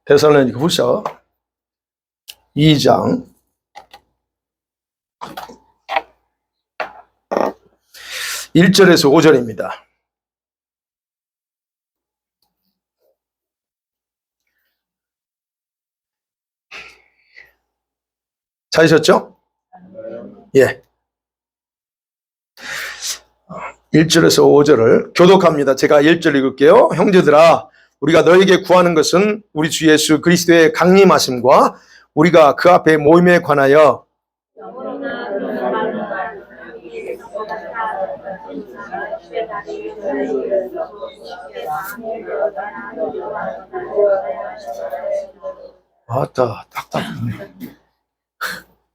데살로니가후서 2장 1절에서 5절입니다. 찾으셨죠? 예. 1절에서 5절을 교독합니다. 제가 1절 읽을게요. 형제들아, 우리가 너에게 구하는 것은 우리 주 예수 그리스도의 강림하심과 우리가 그 앞에 모임에 관하여 아따 딱딱하네.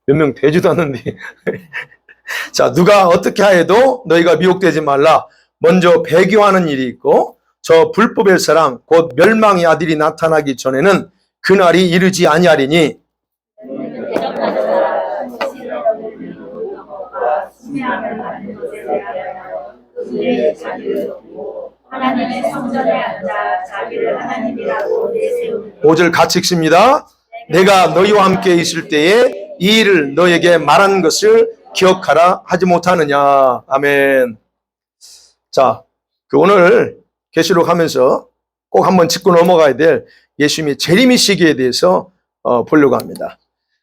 몇 명 되지도 않는데. 자, 누가 어떻게 하여도 너희가 미혹되지 말라. 먼저 배교하는 일이 있고 저 불법의 사람 곧 멸망의 아들이 나타나기 전에는 그날이 이르지 아니하리니 하나님의 성전에 앉아 자기를 하나님이라고 내세우는 5절 같이 읽습니다. 내가 너희와 함께 있을 때에 이 일을 너에게 말한 것을 기억하라 하지 못하느냐. 아멘. 자, 오늘 계시록 하면서 꼭 한번 짚고 넘어가야 될 예수님의 재림의 시기에 대해서 보려고 합니다.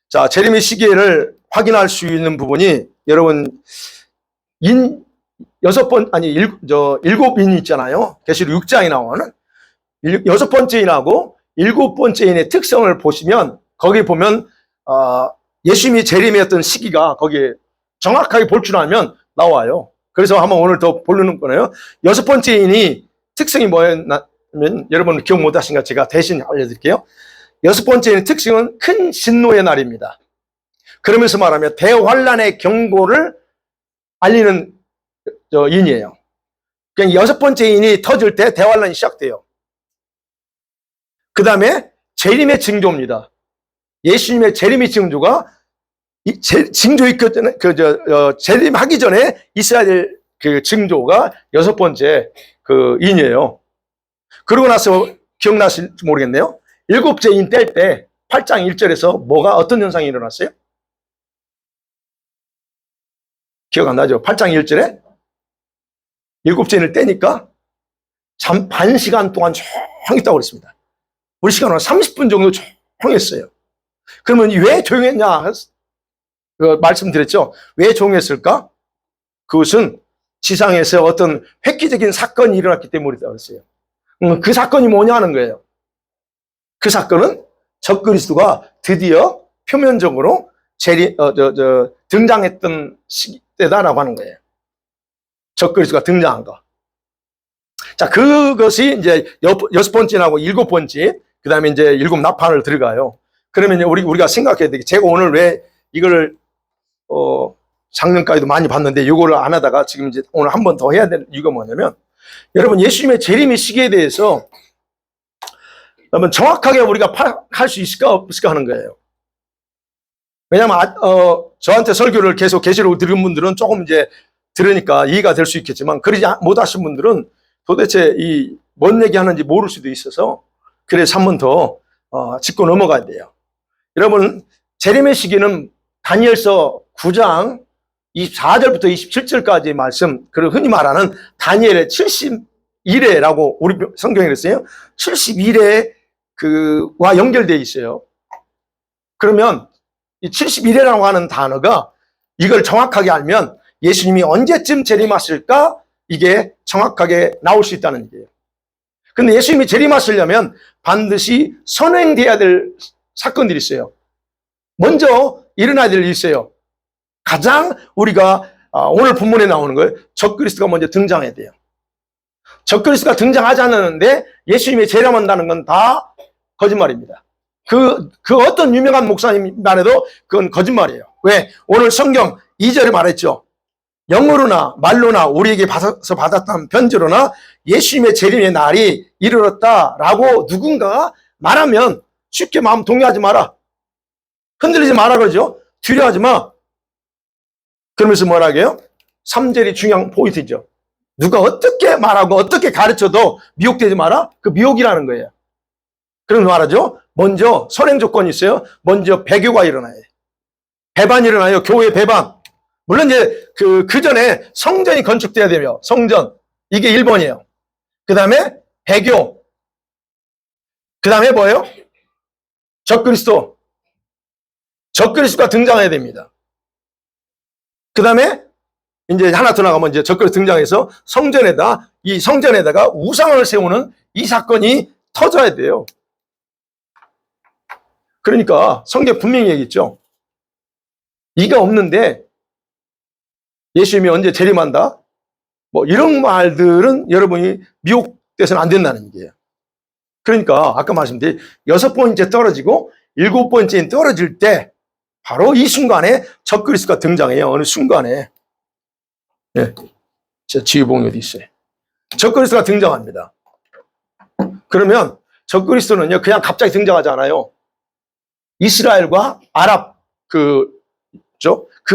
자, 재림의 시기를 확인할 수 있는 부분이 여러분 일곱 인이 있잖아요. 계시록 6장에 나오는 6번째 인하고 7번째 인의 특성을 보시면 거기 보면 예수님이 재림의 어떤 시기가 거기에 정확하게 볼 줄 알면 나와요. 그래서 한번 오늘 더 보려는 거네요. 6번째 인이 특성이 뭐였냐면 여러분 기억 못 하신가 제가 대신 알려드릴게요. 6번째 인의 특징은 큰 진노의 날입니다. 그러면서 말하면 대환란의 경고를 알리는 인이에요. 그러니까 6번째 인이 터질 때 대환란이 시작돼요. 그 다음에 재림의 징조입니다. 예수님의 재림의 징조가 재림하기 전에 있어야 될 그 징조가 6번째 그 인이에요. 그러고 나서 기억나실지 모르겠네요. 7째 인 뗄 때 8장 1절에서 어떤 현상이 일어났어요? 기억 안 나죠? 8장 1절에 7째 인을 떼니까 반 시간 동안 조용했다고 그랬습니다. 우리 시간은 30분 정도 조용했어요. 그러면 왜 조용했냐? 말씀드렸죠. 왜 조용했을까? 그것은 지상에서 어떤 획기적인 사건이 일어났기 때문이라고 했어요. 그 사건이 뭐냐 하는 거예요. 그 사건은 적그리스도가 드디어 표면적으로 등장했던 시대다라고 하는 거예요. 적그리스도가 등장한 거. 자, 그것이 이제 6번째하고 7번째, 그 다음에 이제 7나팔을 들어가요. 그러면 우리가 생각해야 되게, 제가 오늘 왜 이거를, 작년까지도 많이 봤는데, 이거를 안 하다가 지금 이제 오늘 한 번 더 해야 될 이유가 뭐냐면, 여러분, 예수님의 재림의 시기에 대해서, 여러분, 정확하게 우리가 할 수 있을까, 없을까 하는 거예요. 왜냐면, 저한테 설교를 계속 계시록 들은 분들은 조금 이제 들으니까 이해가 될 수 있겠지만, 그러지 못하신 분들은 도대체 뭔 얘기 하는지 모를 수도 있어서, 그래서 한 번 더, 짚고 넘어가야 돼요. 여러분, 재림의 시기는 다니엘서 9장 24절부터 27절까지 말씀, 그리고 흔히 말하는 다니엘의 71회라고 우리 성경에 그랬어요. 71회 와 연결되어 있어요. 그러면 이 71회라고 하는 단어가 이걸 정확하게 알면 예수님이 언제쯤 재림하실까? 이게 정확하게 나올 수 있다는 얘기예요. 근데 예수님이 재림하시려면 반드시 선행돼야 될 사건들이 있어요. 먼저 일어나야 될 일이 있어요. 가장 우리가 오늘 본문에 나오는 거예요. 적그리스도가 먼저 등장해야 돼요. 적그리스도가 등장하지 않았는데 예수님이 재림한다는 건 다 거짓말입니다. 그 어떤 유명한 목사님 말해도 그건 거짓말이에요. 왜? 오늘 성경 2절에 말했죠. 영어로나 말로나 우리에게 받았던 편지로나 예수님의 재림의 날이 이르렀다라고 누군가가 말하면 쉽게 마음 동요하지 마라. 흔들리지 마라 그러죠. 두려워하지 마. 그러면서 뭐라 해요? 3절이 중요한 포인트죠. 누가 어떻게 말하고 어떻게 가르쳐도 미혹되지 마라. 그 미혹이라는 거예요. 그럼 말하죠. 먼저 선행 조건이 있어요. 먼저 배교가 일어나요. 배반이 일어나요. 교회 배반. 물론 이제 그 전에 성전이 건축돼야 되며, 성전. 이게 1번이에요. 그 다음에 배교. 그 다음에 뭐예요? 적그리스도. 적그리스도가 등장해야 됩니다. 그 다음에 이제 하나 더 나가면 이제 적그리스도 등장해서 이 성전에다가 우상을 세우는 이 사건이 터져야 돼요. 그러니까 성경 분명히 얘기했죠. 이가 없는데 예수님이 언제 재림한다? 뭐 이런 말들은 여러분이 미혹돼서는 안 된다는 얘기예요. 그러니까 아까 말씀드린 6번째 떨어지고 7번째는 떨어질 때 바로 이 순간에 적그리스도가 등장해요. 어느 순간에. 예. 제 지휘봉이 어디 있어요? 적그리스도가 등장합니다. 그러면 적그리스도는요, 그냥 갑자기 등장하지 않아요. 이스라엘과 아랍, 그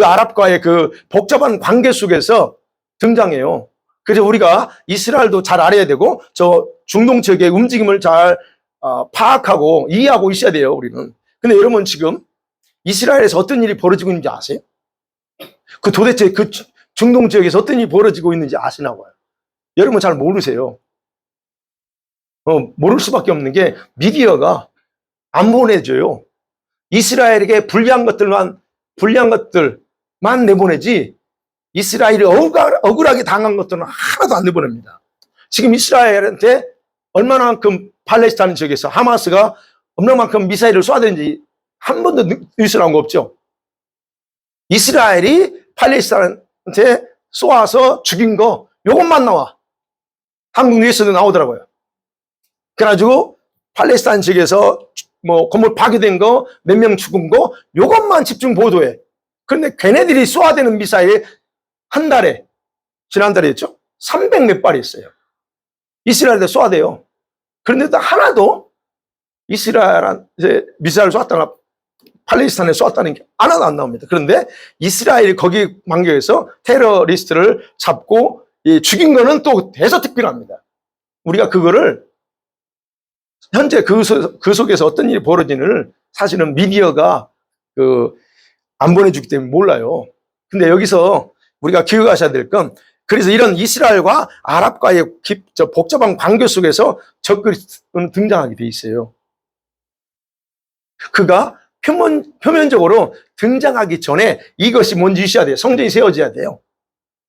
아랍과의 그 복잡한 관계 속에서 등장해요. 그래서 우리가 이스라엘도 잘 알아야 되고, 저 중동 지역의 움직임을 잘 파악하고 이해하고 있어야 돼요, 우리는. 근데 여러분 지금 이스라엘에서 어떤 일이 벌어지고 있는지 아세요? 그 도대체 그 중동 지역에서 어떤 일이 벌어지고 있는지 아시나봐요. 여러분 잘 모르세요. 모를 수밖에 없는 게 미디어가 안 보내줘요. 이스라엘에게 불리한 것들만 내보내지 이스라엘이 억울하게 당한 것들은 하나도 안 내보냅니다. 지금 이스라엘한테 얼마나만큼 팔레스타인 지역에서 하마스가 얼마만큼 미사일을 쏘아대는지 한 번도 뉴스 나온 거 없죠. 이스라엘이 팔레스타인한테 쏘아서 죽인 거 요것만 나와. 한국 뉴스도 나오더라고요. 그래가지고 팔레스타인 지역에서 뭐 건물 파괴된 거, 몇 명 죽은 거 요것만 집중 보도해. 그런데 걔네들이 쏘아대는 미사일 한 달에, 지난달에 했죠? 300몇 발이 있어요. 이스라엘에 쏘아대요. 그런데도 하나도 이스라엘한테 미사일을 쏘았다나 팔레스타인에 쏘았다는 게 하나도 안 나옵니다. 그런데 이스라엘이 거기 반격해서 테러리스트를 잡고 죽인 거는 또 대서특필합니다. 우리가 그거를 현재 그 속에서 어떤 일이 벌어지는지를 사실은 미디어가 안 보내주기 때문에 몰라요. 근데 여기서 우리가 기억하셔야 될 건, 그래서 이런 이스라엘과 아랍과의 복잡한 관계 속에서 적그리스도는 등장하게 돼 있어요. 그가 표면적으로 등장하기 전에 이것이 뭔지 있어야 돼요. 성전이 세워져야 돼요.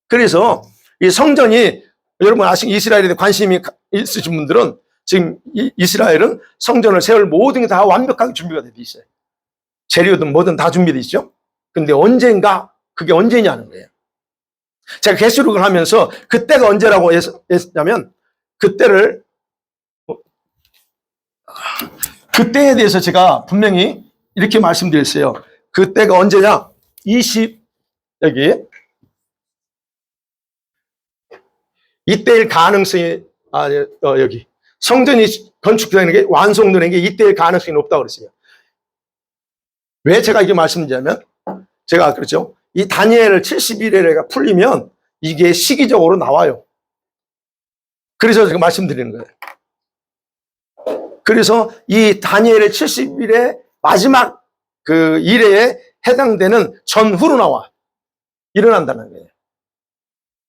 그래서 이 성전이, 여러분 아시는 이스라엘에 대해 관심이 있으신 분들은 지금 이스라엘은 성전을 세울 모든 게 다 완벽하게 준비가 되어 있어요. 재료든 뭐든 다 준비되어 있죠. 근데 언젠가, 그게 언제냐는 거예요. 제가 계시록을 하면서 그때가 언제라고 했냐면, 그때에 대해서 제가 분명히 이렇게 말씀드렸어요. 그때가 언제냐? 여기. 이때일 가능성이, 여기. 성전이 건축되는 게, 완성되는 게 이때일 가능성이 높다고 그랬어요. 왜 제가 이게 말씀드리냐면, 제가 그렇죠. 이 다니엘 70일에가 풀리면 이게 시기적으로 나와요. 그래서 제가 말씀드리는 거예요. 그래서 이 다니엘의 70일의 마지막 그 일에 해당되는 전후로 나와. 일어난다는 거예요.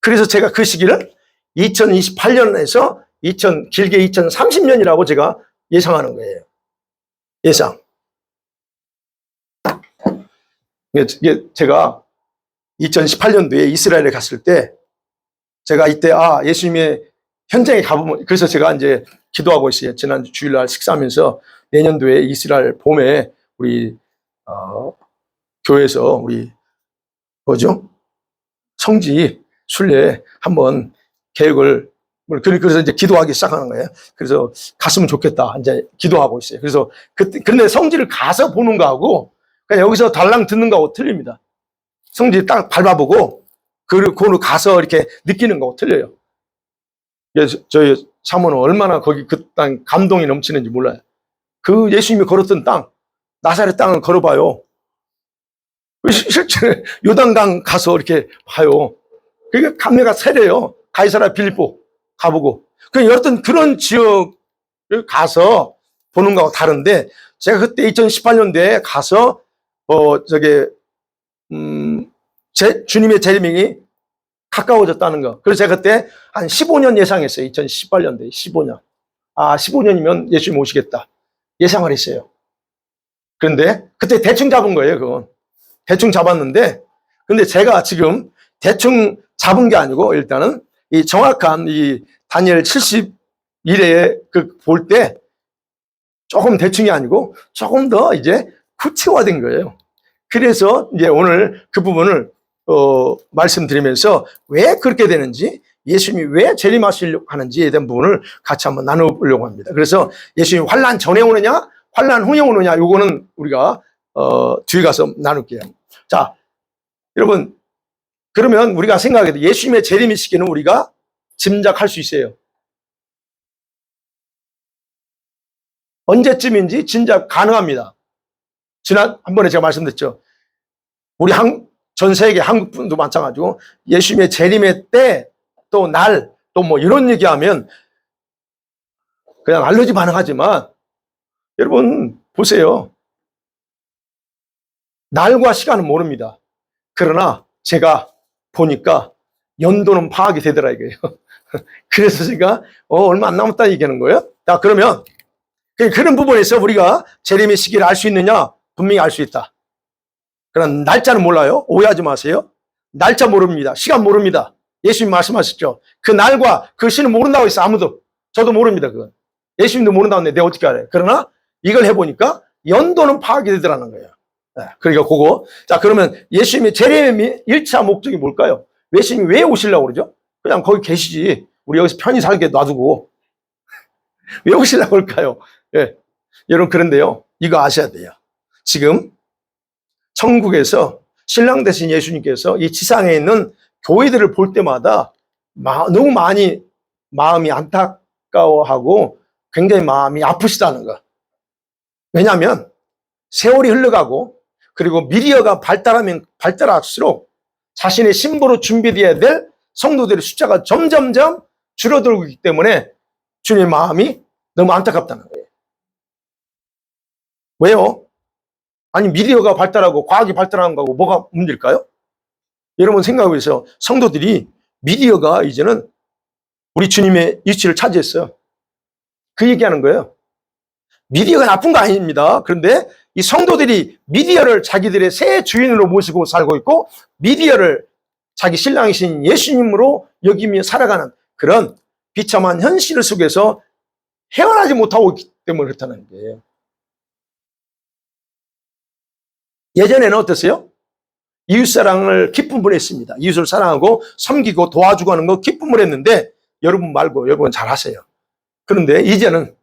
그래서 제가 그 시기를 2028년에서 길게 2030년이라고 제가 예상하는 거예요. 예상. 이게 제가 2018년도에 이스라엘에 갔을 때 제가 이때 예수님의 현장에 가보면, 그래서 제가 이제 기도하고 있어요. 지난 주일날 식사하면서 내년도에 이스라엘 봄에 우리 교회에서 우리 성지 순례 한번 계획을, 그래서 이제 기도하기 시작하는 거예요. 그래서 갔으면 좋겠다 이제 기도하고 있어요. 그래서 근데 성지를 가서 보는 거하고 그냥 여기서 달랑 듣는 거하고 틀립니다. 성지 딱 밟아보고 그걸로 가서 이렇게 느끼는 거하고 틀려요. 저희 사모는 얼마나 거기 그 땅 감동이 넘치는지 몰라요. 그 예수님이 걸었던 땅, 나사렛 땅을 걸어봐요. 실제 요단강 가서 이렇게 봐요. 그게 감회가 세려요. 가이사랴 빌립보 가보고. 어떤 그런 지역을 가서 보는 거하고 다른데, 제가 그때 2018년도에 가서, 주님의 재림이 가까워졌다는 거. 그래서 제가 그때 한 15년 예상했어요. 2018년도에 15년. 15년이면 예수님 오시겠다. 예상을 했어요. 그런데 그때 대충 잡은 거예요, 그건. 대충 잡았는데, 근데 제가 지금 대충 잡은 게 아니고, 일단은 이 정확한 이 다니엘 71에 볼 때 조금 대충이 아니고 조금 더 이제 구체화된 거예요. 그래서 이제 오늘 그 부분을 말씀드리면서 왜 그렇게 되는지, 예수님이 왜 재림하시려고 하는지에 대한 부분을 같이 한번 나눠보려고 합니다. 그래서 예수님이 환난 전에 오느냐, 환난 후에 오느냐, 요거는 우리가 뒤에 가서 나눌게요. 자, 여러분, 그러면 우리가 생각해도 예수님의 재림의 시기는 우리가 짐작할 수 있어요. 언제쯤인지 짐작 가능합니다. 지난번에 제가 말씀드렸죠. 우리 전 세계 한국 분도 마찬가지고 예수님의 재림의 때, 또 날, 또 뭐 이런 얘기하면 그냥 알러지 반응하지만, 여러분 보세요. 날과 시간은 모릅니다. 그러나 제가 보니까 연도는 파악이 되더라 이거예요. 그래서 제가 얼마 안 남았다 얘기하는 거예요. 자, 그러면 그런 부분에서 우리가 재림의 시기를 알 수 있느냐? 분명히 알 수 있다. 그러나 날짜는 몰라요. 오해하지 마세요. 날짜 모릅니다. 시간 모릅니다. 예수님 말씀하셨죠. 그 날과 그 시는 모른다고 했어. 아무도. 저도 모릅니다. 그건. 예수님도 모른다고 했는데 내가 어떻게 알아요? 그러나 이걸 해보니까 연도는 파악이 되더라는 거예요. 그러니까 그거. 자, 그러면 예수님의 재림의 1차 목적이 뭘까요? 예수님이 왜 오시려고 그러죠? 그냥 거기 계시지. 우리 여기서 편히 살게 놔두고. 왜 오시려고 할까요? 예. 여러분, 그런데요. 이거 아셔야 돼요. 지금 천국에서 신랑 되신 예수님께서 이 지상에 있는 교회들을 볼 때마다 너무 많이 마음이 안타까워하고 굉장히 마음이 아프시다는 거. 왜냐하면 세월이 흘러가고, 그리고 미디어가 발달하면 발달할수록 자신의 신부로 준비되어야 될 성도들의 숫자가 점점점 줄어들고 있기 때문에 주님의 마음이 너무 안타깝다는 거예요. 왜요? 아니, 미디어가 발달하고 과학이 발달하는 거하고 뭐가 문제일까요? 여러분 생각해보세요. 성도들이 미디어가 이제는 우리 주님의 위치를 차지했어요. 그 얘기하는 거예요. 미디어가 나쁜 거 아닙니다. 그런데 이 성도들이 미디어를 자기들의 새 주인으로 모시고 살고 있고, 미디어를 자기 신랑이신 예수님으로 여기며 살아가는 그런 비참한 현실 속에서 헤어나지 못하고 있기 때문에 그렇다는 거예요. 예전에는 어땠어요? 이웃사랑을 기쁨으로 했습니다. 이웃을 사랑하고 섬기고 도와주고 하는 거 기쁨으로 했는데, 여러분 말고 여러분 잘 하세요. 그런데 이제는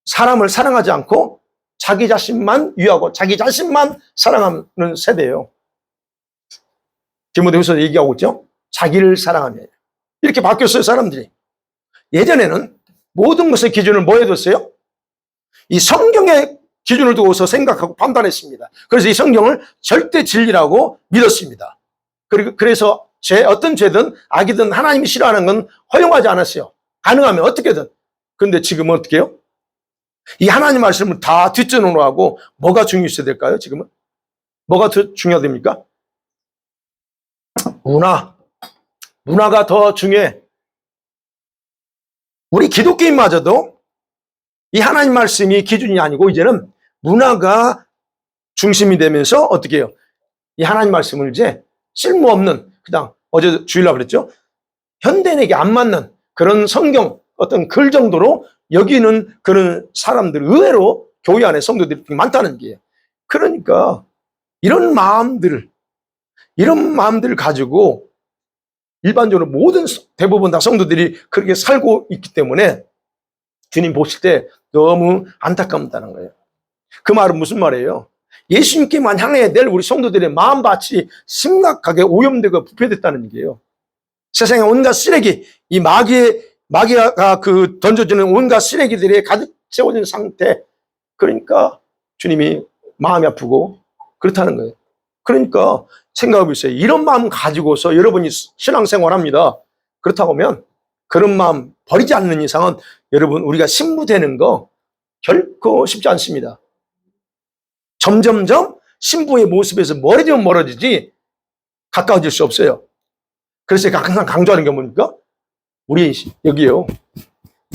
사람을 사랑하지 않고 자기 자신만 위하고 자기 자신만 사랑하는 세대예요. 디모데후서 얘기하고 있죠. 자기를 사랑하며. 이렇게 바뀌었어요, 사람들이. 예전에는 모든 것의 기준을 뭐 해뒀어요? 이 성경의 기준을 두고서 생각하고 판단했습니다. 그래서 이 성경을 절대 진리라고 믿었습니다. 그래서 어떤 죄든 악이든 하나님이 싫어하는 건 허용하지 않았어요. 가능하면 어떻게든. 그런데 지금은 어떻게 해요? 이 하나님 말씀을 다 뒷전으로 하고 뭐가 중요해야 될까요? 지금은? 뭐가 더 중요합니까? 문화가 더 중요해. 우리 기독교인마저도 이 하나님 말씀이 기준이 아니고 이제는 문화가 중심이 되면서 어떻게 해요? 이 하나님 말씀을 이제 쓸모없는, 그냥 어제 주일날 그랬죠? 현대인에게 안 맞는 그런 성경 어떤 글 정도로 여기는 그런 사람들, 의외로 교회 안에 성도들이 많다는 게. 그러니까 이런 마음들을 가지고 일반적으로 대부분 다 성도들이 그렇게 살고 있기 때문에 주님 보실 때 너무 안타깝다는 거예요. 그 말은 무슨 말이에요? 예수님께만 향해야 될 우리 성도들의 마음밭이 심각하게 오염되고 부패됐다는 얘기예요. 세상에 온갖 쓰레기, 이 마귀가 던져주는 온갖 쓰레기들이 가득 채워진 상태. 그러니까 주님이 마음이 아프고 그렇다는 거예요. 그러니까 생각해보세요. 이런 마음 가지고서 여러분이 신앙생활 합니다. 그렇다고 하면 그런 마음 버리지 않는 이상은 여러분, 우리가 신부되는 거 결코 쉽지 않습니다. 점점점 신부의 모습에서 멀어지면 멀어지지 가까워질 수 없어요. 그래서 제가 항상 강조하는 게 뭡니까? 우리 여기요.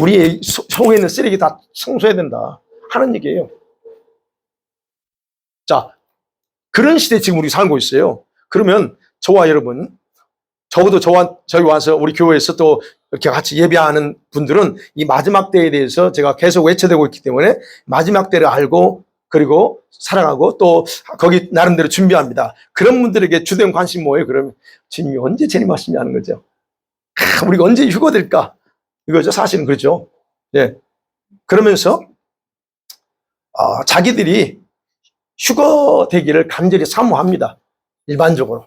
우리의 속에 있는 쓰레기 다 청소해야 된다 하는 얘기예요. 자, 그런 시대에 지금 우리 살고 있어요. 그러면 저와 여러분, 적어도 저희 와서 우리 교회에서 또 이렇게 같이 예배하는 분들은 이 마지막 때에 대해서 제가 계속 외쳐대고 있기 때문에 마지막 때를 알고 그리고 살아가고 또 거기 나름대로 준비합니다. 그런 분들에게 주된 관심 뭐예요? 그러면 주님이 언제 재림하시냐 하는 거죠. 우리가 언제 휴거될까? 이거죠. 사실은 그렇죠. 예. 그러면서 자기들이 휴거되기를 간절히 사모합니다. 일반적으로.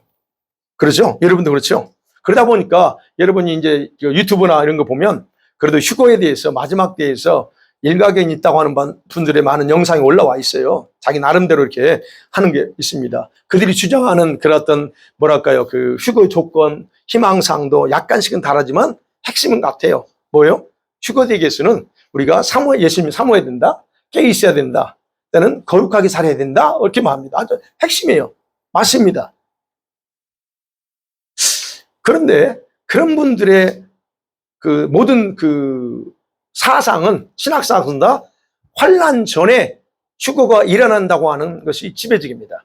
그렇죠? 여러분도 그렇죠? 그러다 보니까 여러분이 이제 유튜브나 이런 거 보면 그래도 휴거에 대해서 마지막 때에서 일가견이 있다고 하는 분들의 많은 영상이 올라와 있어요. 자기 나름대로 이렇게 하는 게 있습니다. 그들이 주장하는 그런 어떤 뭐랄까요, 그 휴거 조건, 희망사항도 약간씩은 다르지만 핵심은 같아요. 뭐예요? 휴거되기 위해서는 우리가 예수님이 사모해야 된다, 깨 있어야 된다, 때는 거룩하게 살아야 된다, 이렇게 말합니다. 아주 핵심이에요. 맞습니다. 그런데 그런 분들의 그 모든 그 사상은, 신학사상은 다 환난 전에 휴거가 일어난다고 하는 것이 지배적입니다.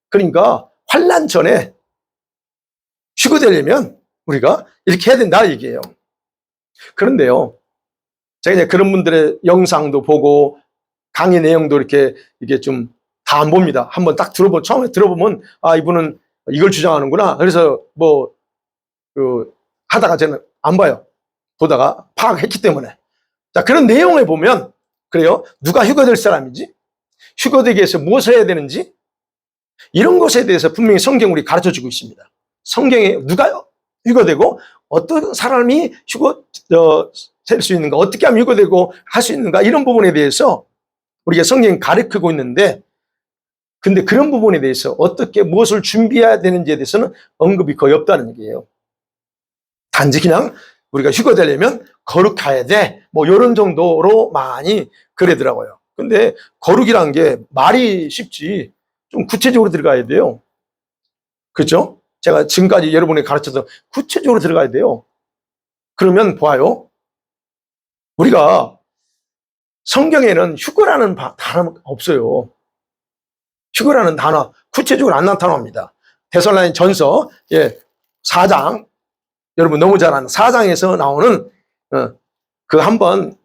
그러니까 환난 전에 휴거되려면 우리가 이렇게 해야 된다 얘기예요. 그런데요, 제가 이제 그런 분들의 영상도 보고 강의 내용도 이게 좀 다 안 봅니다. 한번 딱 처음에 들어보면 이분은 이걸 주장하는구나. 그래서 하다가 저는 안 봐요. 보다가 파악했기 때문에. 자, 그런 내용을 보면 그래요. 누가 휴거될 사람인지, 휴거되기 위해서 무엇을 해야 되는지, 이런 것에 대해서 분명히 성경 우리 가르쳐 주고 있습니다. 성경에 누가 휴거되고 어떤 사람이 휴거될 수 있는가, 어떻게 하면 휴거되고 할 수 있는가, 이런 부분에 대해서 우리가 성경이 가르치고 있는데, 근데 그런 부분에 대해서 어떻게 무엇을 준비해야 되는지에 대해서는 언급이 거의 없다는 얘기예요. 단지 그냥 우리가 휴거되려면 거룩해야 돼, 뭐 이런 정도로 많이 그러더라고요. 근데 거룩이란 게 말이 쉽지 좀 구체적으로 들어가야 돼요. 그렇죠? 제가 지금까지 여러분에게 가르쳐서 구체적으로 들어가야 돼요. 그러면 봐요. 우리가 성경에는 휴거라는 단어가 없어요. 휴거라는 단어 구체적으로 안 나타납니다. 데살로니가 전서 4장, 여러분 너무 잘 아는 4장에서 나오는 그 한번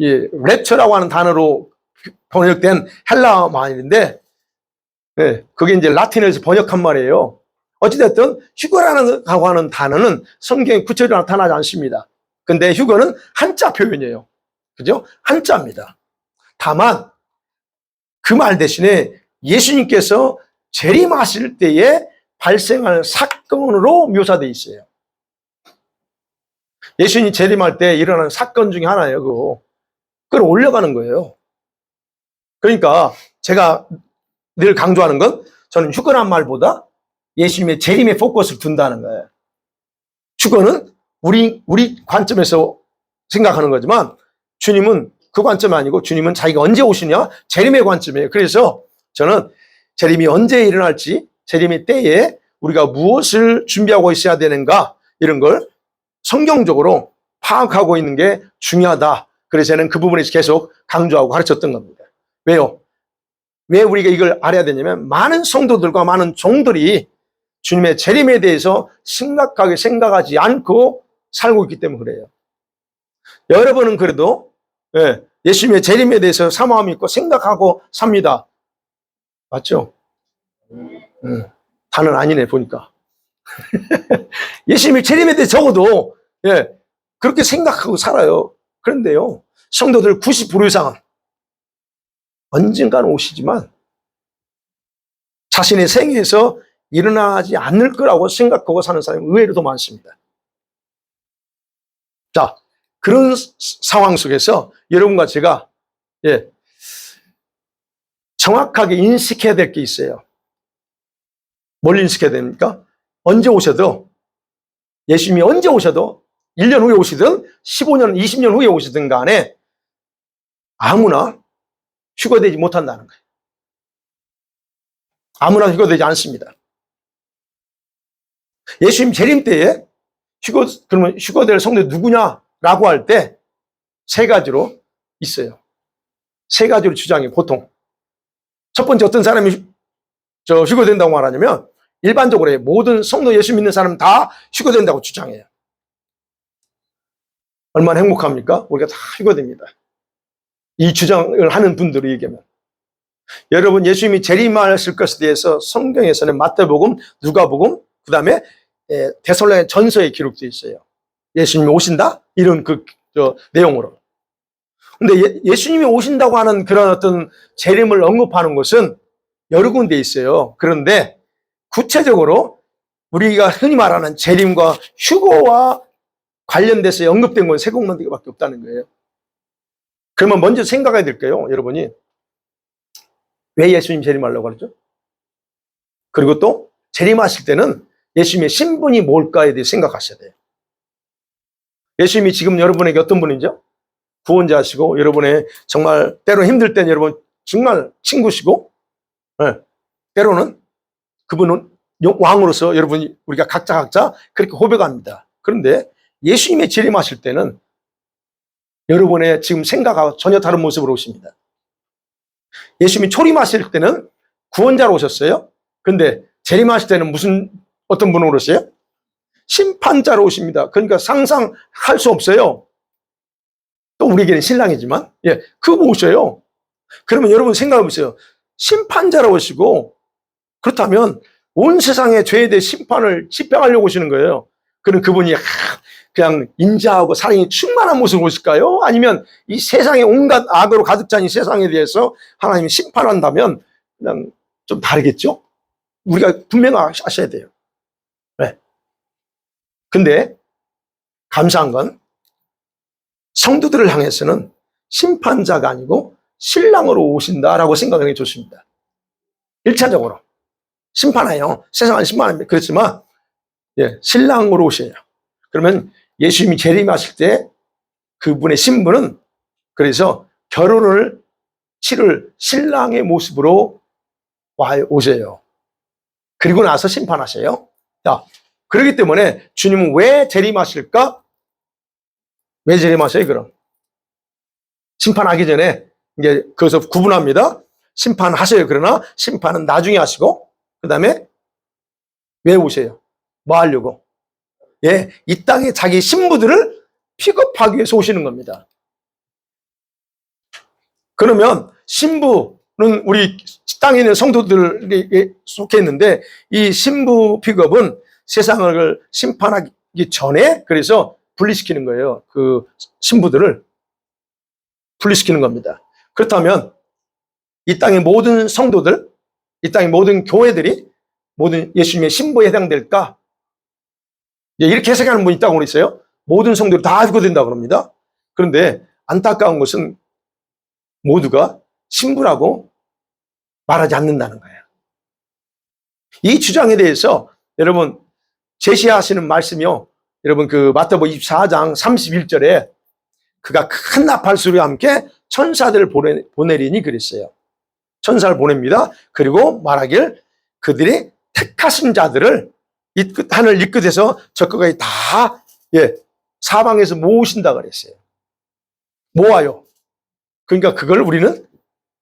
랩처라고 하는 단어로 번역된 헬라 말인데, 그게 이제 라틴어에서 번역한 말이에요. 어찌됐든 휴거라고 하는 단어는 성경에 구체적으로 나타나지 않습니다. 근데 휴거는 한자 표현이에요. 그죠? 한자입니다. 다만 그 말 대신에 예수님께서 재림하실 때에 발생할 사건으로 묘사되어 있어요. 예수님이 재림할 때 일어나는 사건 중에 하나예요. 그걸 올려가는 거예요. 그러니까 제가 늘 강조하는 건, 저는 휴거란 말보다 예수님의 재림에 포커스를 둔다는 거예요. 휴거는 우리 관점에서 생각하는 거지만 주님은 그 관점이 아니고, 주님은 자기가 언제 오시냐, 재림의 관점이에요. 그래서 저는 재림이 언제 일어날지, 재림의 때에 우리가 무엇을 준비하고 있어야 되는가, 이런 걸 성경적으로 파악하고 있는 게 중요하다. 그래서 저는 그 부분에서 계속 강조하고 가르쳤던 겁니다. 왜요? 왜 우리가 이걸 알아야 되냐면, 많은 성도들과 많은 종들이 주님의 재림에 대해서 심각하게 생각하지 않고 살고 있기 때문에 그래요. 여러분은 그래도 예수님의 재림에 대해서 사모함이 있고 생각하고 삽니다. 맞죠? 다는 아니네 보니까. 예수님의 재림에 대해 적어도 그렇게 생각하고 살아요. 그런데요, 성도들 90% 이상은 언젠가는 오시지만 자신의 생애에서 일어나지 않을 거라고 생각하고 사는 사람이 의외로 더 많습니다. 자, 그런 상황 속에서 여러분과 제가 정확하게 인식해야 될 게 있어요. 뭘 인식해야 됩니까? 언제 오셔도, 예수님이 언제 오셔도 1년 후에 오시든 15년, 20년 후에 오시든 간에 아무나 휴거되지 못한다는 거예요. 아무나 휴거되지 않습니다. 예수님 재림 때에 그러면 휴거될 성도 누구냐라고 할 때 세 가지로 있어요. 세 가지로 주장해요, 보통. 첫 번째, 어떤 사람이 휴거된다고 말하냐면, 일반적으로 모든 성도 예수 믿는 사람 다 휴거된다고 주장해요. 얼마나 행복합니까? 우리가 다 휴거됩니다. 이 주장을 하는 분들을 얘기하면. 여러분, 예수님이 재림하실 것에 대해서 성경에서는 마태복음, 누가복음, 그 다음에 데살로니가 전서에 기록되어 있어요. 예수님이 오신다? 이런 내용으로. 근데 예수님이 오신다고 하는 그런 어떤 재림을 언급하는 것은 여러 군데 있어요. 그런데 구체적으로 우리가 흔히 말하는 재림과 휴거와 관련돼서 언급된 건 세 군데밖에 없다는 거예요. 그러면 먼저 생각해야 될게요, 여러분이. 왜 예수님 재림하려고 그러죠? 그리고 또 재림하실 때는 예수님의 신분이 뭘까에 대해 생각하셔야 돼요. 예수님이 지금 여러분에게 어떤 분이죠? 구원자시고, 여러분의 정말 때로 힘들 때는 여러분 정말 친구시고, 때로는 그분은 왕으로서 여러분이 우리가 각자 그렇게 고백합니다. 그런데 예수님의 재림하실 때는 여러분의 지금 생각하고 전혀 다른 모습으로 오십니다. 예수님이 초림하실 때는 구원자로 오셨어요. 근데 재림하실 때는 어떤 분으로 오셨어요? 심판자로 오십니다. 그러니까 상상할 수 없어요. 또 우리에게는 신랑이지만, 그거 오셔요. 그러면 여러분 생각해 보세요. 심판자로 오시고, 그렇다면 온 세상의 죄에 대해 심판을 집행하려고 오시는 거예요. 그럼 그분이 그냥 인자하고 사랑이 충만한 모습으로 오실까요? 아니면 이 세상의 온갖 악으로 가득 찬 이 세상에 대해서 하나님이 심판한다면 그냥 좀 다르겠죠? 우리가 분명하셔야 돼요. 네. 근데 감사한 건 성도들을 향해서는 심판자가 아니고 신랑으로 오신다라고 생각하는 게 좋습니다. 1차적으로. 심판해요. 세상은 심판합니다. 그렇지만, 신랑으로 오셔요. 그러면 예수님이 재림하실 때 그분의 신분은 그래서 결혼을 치를 신랑의 모습으로 오셔요. 그리고 나서 심판하세요. 자, 그렇기 때문에 주님은 왜 재림하실까? 왜 재림하세요, 그럼? 심판하기 전에 이제 거기서 구분합니다. 심판하세요. 그러나 심판은 나중에 하시고, 그 다음에 왜 오세요? 뭐 하려고? 이 땅에 자기 신부들을 픽업하기 위해서 오시는 겁니다. 그러면 신부는 우리 땅에 있는 성도들이 속해 있는데 이 신부 픽업은 세상을 심판하기 전에 그래서 분리시키는 거예요. 그 신부들을 분리시키는 겁니다. 그렇다면 이 땅의 모든 성도들, 이 땅의 모든 교회들이 모든 예수님의 신부에 해당될까? 이렇게 해석하는 분이 있다고 그랬어요. 모든 성도들이 다 휴거된다고 그럽니다. 그런데 안타까운 것은 모두가 신부라고 말하지 않는다는 거예요. 이 주장에 대해서 여러분 제시하시는 말씀이요. 여러분 그 마태복음 24장 31절에 그가 큰 나팔 소리와 함께 천사들을 보내리니 그랬어요. 천사를 보냅니다. 그리고 말하길 그들이 택하신 자들을 하늘 이 끝에서 저 끝까지 다 사방에서 모으신다 그랬어요. 모아요. 그러니까 그걸 우리는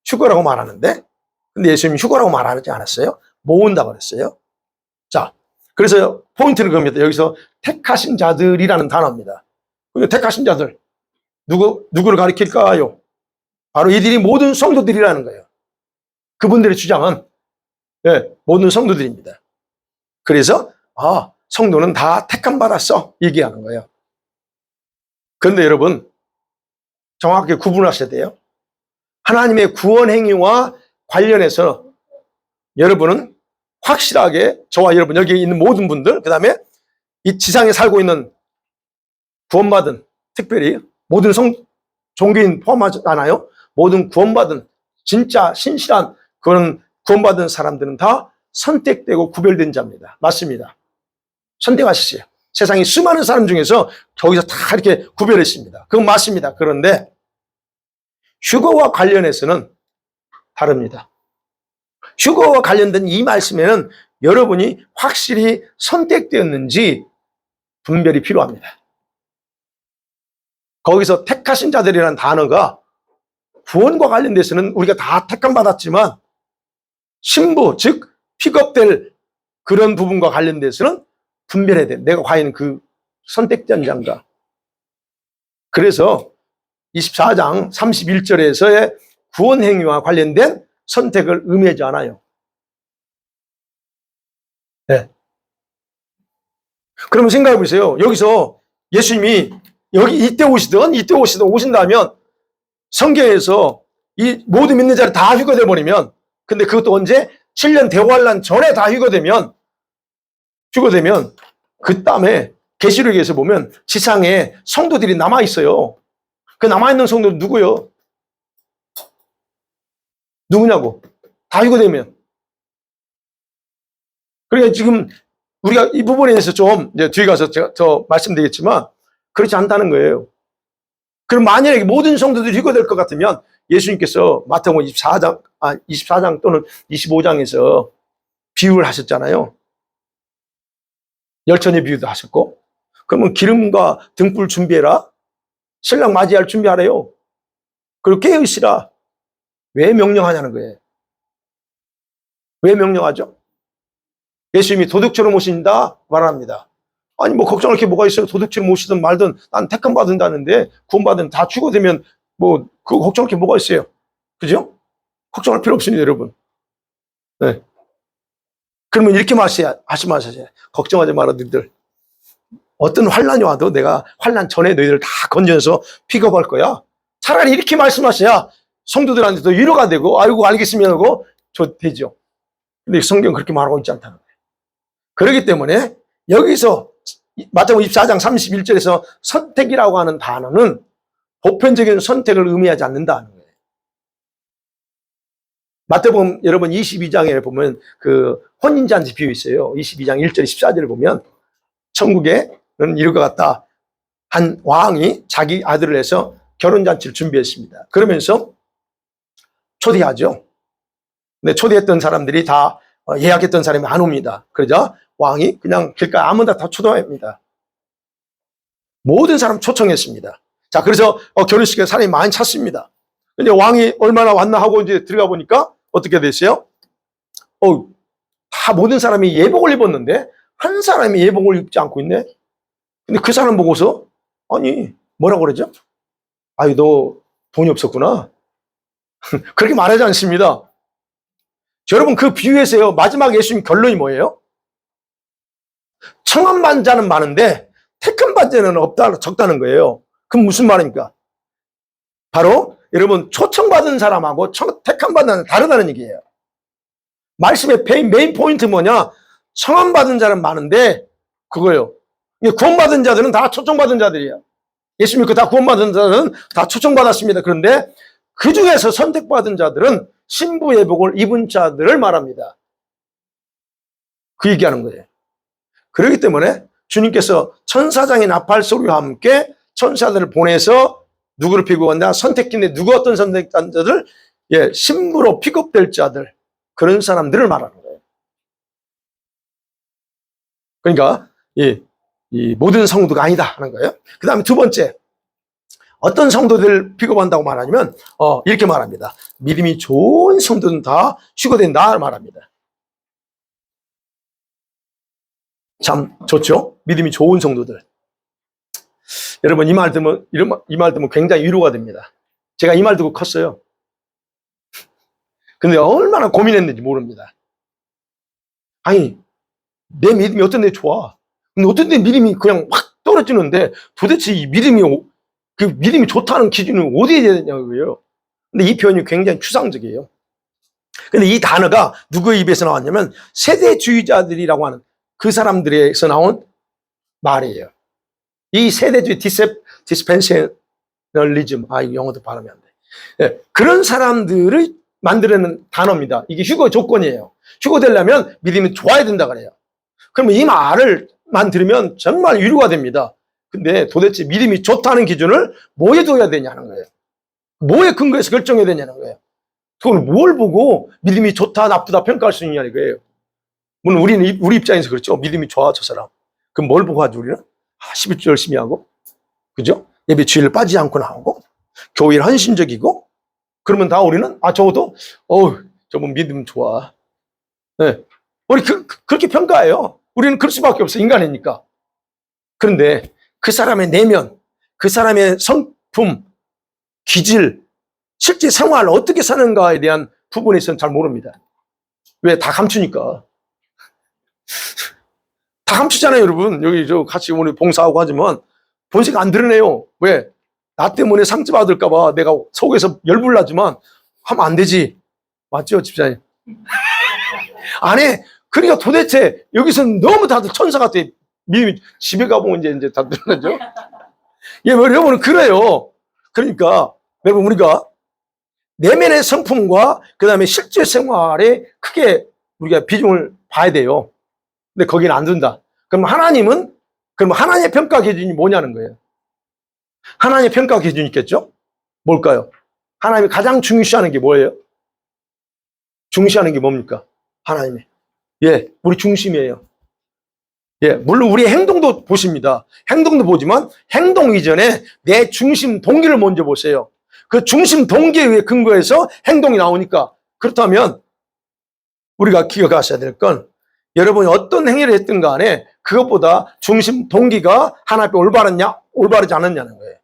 휴거라고 말하는데 근데 예수님이 휴거라고 말하지 않았어요. 모은다 그랬어요. 자, 그래서 포인트는 그겁니다. 여기서 택하신 자들이라는 단어입니다. 그러니까 택하신 자들 누구를 가리킬까요? 바로 이들이 모든 성도들이라는 거예요. 그분들의 주장은 모든 성도들입니다. 그래서 성도는 다 택함 받았어 얘기하는 거예요. 그런데 여러분 정확하게 구분하셔야 돼요. 하나님의 구원 행위와 관련해서 여러분은 확실하게 저와 여러분 여기 있는 모든 분들 그 다음에 이 지상에 살고 있는 구원받은 특별히 모든 종교인 포함하지 않아요. 모든 구원받은 진짜 신실한 그런 구원받은 사람들은 다 선택되고 구별된 자입니다. 맞습니다. 선택하셨어요. 세상에 수많은 사람 중에서 거기서 다 이렇게 구별했습니다. 그건 맞습니다. 그런데 휴거와 관련해서는 다릅니다. 휴거와 관련된 이 말씀에는 여러분이 확실히 선택되었는지 분별이 필요합니다. 거기서 택하신 자들이라는 단어가 구원과 관련돼서는 우리가 다 택함 받았지만 신부, 즉 픽업될 그런 부분과 관련돼서는 분별해야 돼. 내가 과연 그 선택된 자인가. 그래서 24장 31절에서의 구원 행위와 관련된 선택을 의미하지 않아요. 네. 그러면 생각해 보세요. 여기서 예수님이 이때 오신다면 성경에서 이 모든 믿는 자를 다 휴거돼 버리면, 근데 그것도 언제? 7년 대환란 전에 다 휴거되면 그 다음에 계시록에서 보면 지상에 성도들이 남아 있어요. 그 남아 있는 성도는 누구요? 누구냐고? 다 휴거되면. 그러니까 지금 우리가 이 부분에 대해서 좀 이제 뒤에 가서 제가 더 말씀드리겠지만 그렇지 않다는 거예요. 그럼 만약에 모든 성도들이 휴거될 것 같으면 예수님께서 마태복음 24장 또는 25장에서 비유를 하셨잖아요. 열천의 비유도 하셨고, 그러면 기름과 등불 준비해라. 신랑 맞이할 준비하래요. 그리고 깨어있으라. 왜 명령하냐는 거예요. 왜 명령하죠? 예수님이 도둑처럼 오신다 말합니다. 아니 뭐 걱정할 게 뭐가 있어요. 도둑처럼 오시든 말든 난 택함 받은다는데 구원받은 다 죽어되면 뭐 그거 걱정할 게 뭐가 있어요. 그죠? 걱정할 필요 없습니다, 여러분. 네. 그러면 이렇게 말씀하셔야 걱정하지 마라 너희들. 어떤 환란이 와도 내가 환란 전에 너희들 다 건져서 픽업할 거야. 차라리 이렇게 말씀하셔야 성도들한테도 위로가 되고 아이고 알겠으면 하고 되죠. 근데 성경 그렇게 말하고 있지 않다는 거예요. 그렇기 때문에 여기서 마태복음 24장 31절에서 선택이라고 하는 단어는 보편적인 선택을 의미하지 않는다는 거예요. 마태복음 여러분 22장에 보면 그 혼인잔치 비유 있어요. 22장 1절 14절을 보면 천국에는 이럴 것 같다. 한 왕이 자기 아들을 해서 결혼잔치를 준비했습니다. 그러면서 초대하죠. 근데 초대했던 사람들이 다 예약했던 사람이 안 옵니다. 그러자 왕이 그냥 길가에 아무나 다 초대합니다. 모든 사람 초청했습니다. 자, 그래서 결혼식에 사람이 많이 찼습니다. 근데 왕이 얼마나 왔나 하고 이제 들어가 보니까 어떻게 됐어요? 다 모든 사람이 예복을 입었는데 한 사람이 예복을 입지 않고 있네? 근데 그 사람 보고서 아니 뭐라고 그러죠? 아유 너 돈이 없었구나. 그렇게 말하지 않습니다. 여러분 그 비유에서요 마지막 예수님 결론이 뭐예요? 청한 자는 많은데 택한 자는 없다, 적다는 거예요. 그럼 무슨 말입니까? 바로 여러분 초청받은 사람하고 택한 자는 다르다는 얘기예요. 말씀의 메인 포인트 뭐냐? 청함받은 자는 많은데 그거요. 구원받은 자들은 다 초청받은 자들이에요. 예수 믿고 다 구원받은 자들은 다 초청받았습니다. 그런데 그 중에서 선택받은 자들은 신부 예복을 입은 자들을 말합니다. 그 얘기하는 거예요. 그렇기 때문에 주님께서 천사장의 나팔 소리와 함께 천사들을 보내서 누구를 픽업한다? 선택기인데 누구 어떤 선택한 자들? 신부로 픽업될 자들. 그런 사람들을 말하는 거예요. 그러니까 이 모든 성도가 아니다 하는 거예요. 그 다음에 두 번째, 어떤 성도들 픽업한다고 말하냐면 이렇게 말합니다. 믿음이 좋은 성도는 다 휴거된다 말합니다. 참 좋죠? 믿음이 좋은 성도들. 여러분 이 말 듣면 굉장히 위로가 됩니다. 제가 이 말 듣고 컸어요. 근데 얼마나 고민했는지 모릅니다. 아니 내 믿음이 어떤 데 좋아. 근데 어떤 데 믿음이 그냥 확 떨어지는데 도대체 이 믿음이 좋다는 기준은 어디에 해야 되냐고요. 근데 이 표현이 굉장히 추상적이에요. 근데 이 단어가 누구의 입에서 나왔냐면 세대주의자들이라고 하는 그 사람들에서 나온 말이에요. 이 세대주의 디스펜셔널리즘, 영어도 발음이 안 돼. 그런 사람들을 만들어낸 단어입니다. 이게 휴거 조건이에요. 휴거되려면 믿음이 좋아야 된다 그래요. 그러면 이 말을만 들으면 정말 위로가 됩니다. 근데 도대체 믿음이 좋다는 기준을 뭐에 둬야 되냐는 거예요. 뭐에 근거해서 결정해야 되냐는 거예요. 그걸 뭘 보고 믿음이 좋다, 나쁘다 평가할 수 있냐 이거예요. 물론 우리 입장에서 그렇죠. 믿음이 좋아, 저 사람. 그럼 뭘 보고 하죠, 우리는? 11조 열심히 하고, 그죠? 예배 주일을 빠지지 않고 나오고, 교회에 헌신적이고, 그러면 다 우리는, 적어도, 저분 믿음 좋아. 네. 우리 그렇게 평가해요. 우리는 그럴 수밖에 없어, 인간이니까. 그런데 그 사람의 내면, 그 사람의 성품, 기질, 실제 생활을 어떻게 사는가에 대한 부분에 있어서는 잘 모릅니다. 왜? 다 감추니까. 다 감추잖아요, 여러분. 여기 같이 오늘 봉사하고 하지만 본색 안 드러내요. 왜? 나 때문에 상처 받을까봐 내가 속에서 열불나지만 하면 안 되지. 맞죠, 집사님? 안 해. 그러니까 도대체 여기서는 너무 다들 천사 같아. 집에 가보면 이제 다 드러나죠. 예, 여러분은 그래요. 그러니까 여러분 우리가 내면의 성품과 그 다음에 실제 생활에 크게 우리가 비중을 봐야 돼요. 근데 거기는 안 든다. 그럼 하나님의 평가 기준이 뭐냐는 거예요. 하나님의 평가 기준이 있겠죠? 뭘까요? 하나님이 가장 중시하는 게 뭐예요? 중시하는 게 뭡니까? 하나님의. 예, 우리 중심이에요. 예, 물론 우리의 행동도 보십니다. 행동도 보지만 행동 이전에 내 중심 동기를 먼저 보세요. 그 중심 동기에 근거해서 행동이 나오니까. 그렇다면 우리가 기억하셔야 될 건 여러분이 어떤 행위를 했든 간에 그것보다 중심 동기가 하나님 앞에 올바르냐 올바르지 않았냐는 거예요.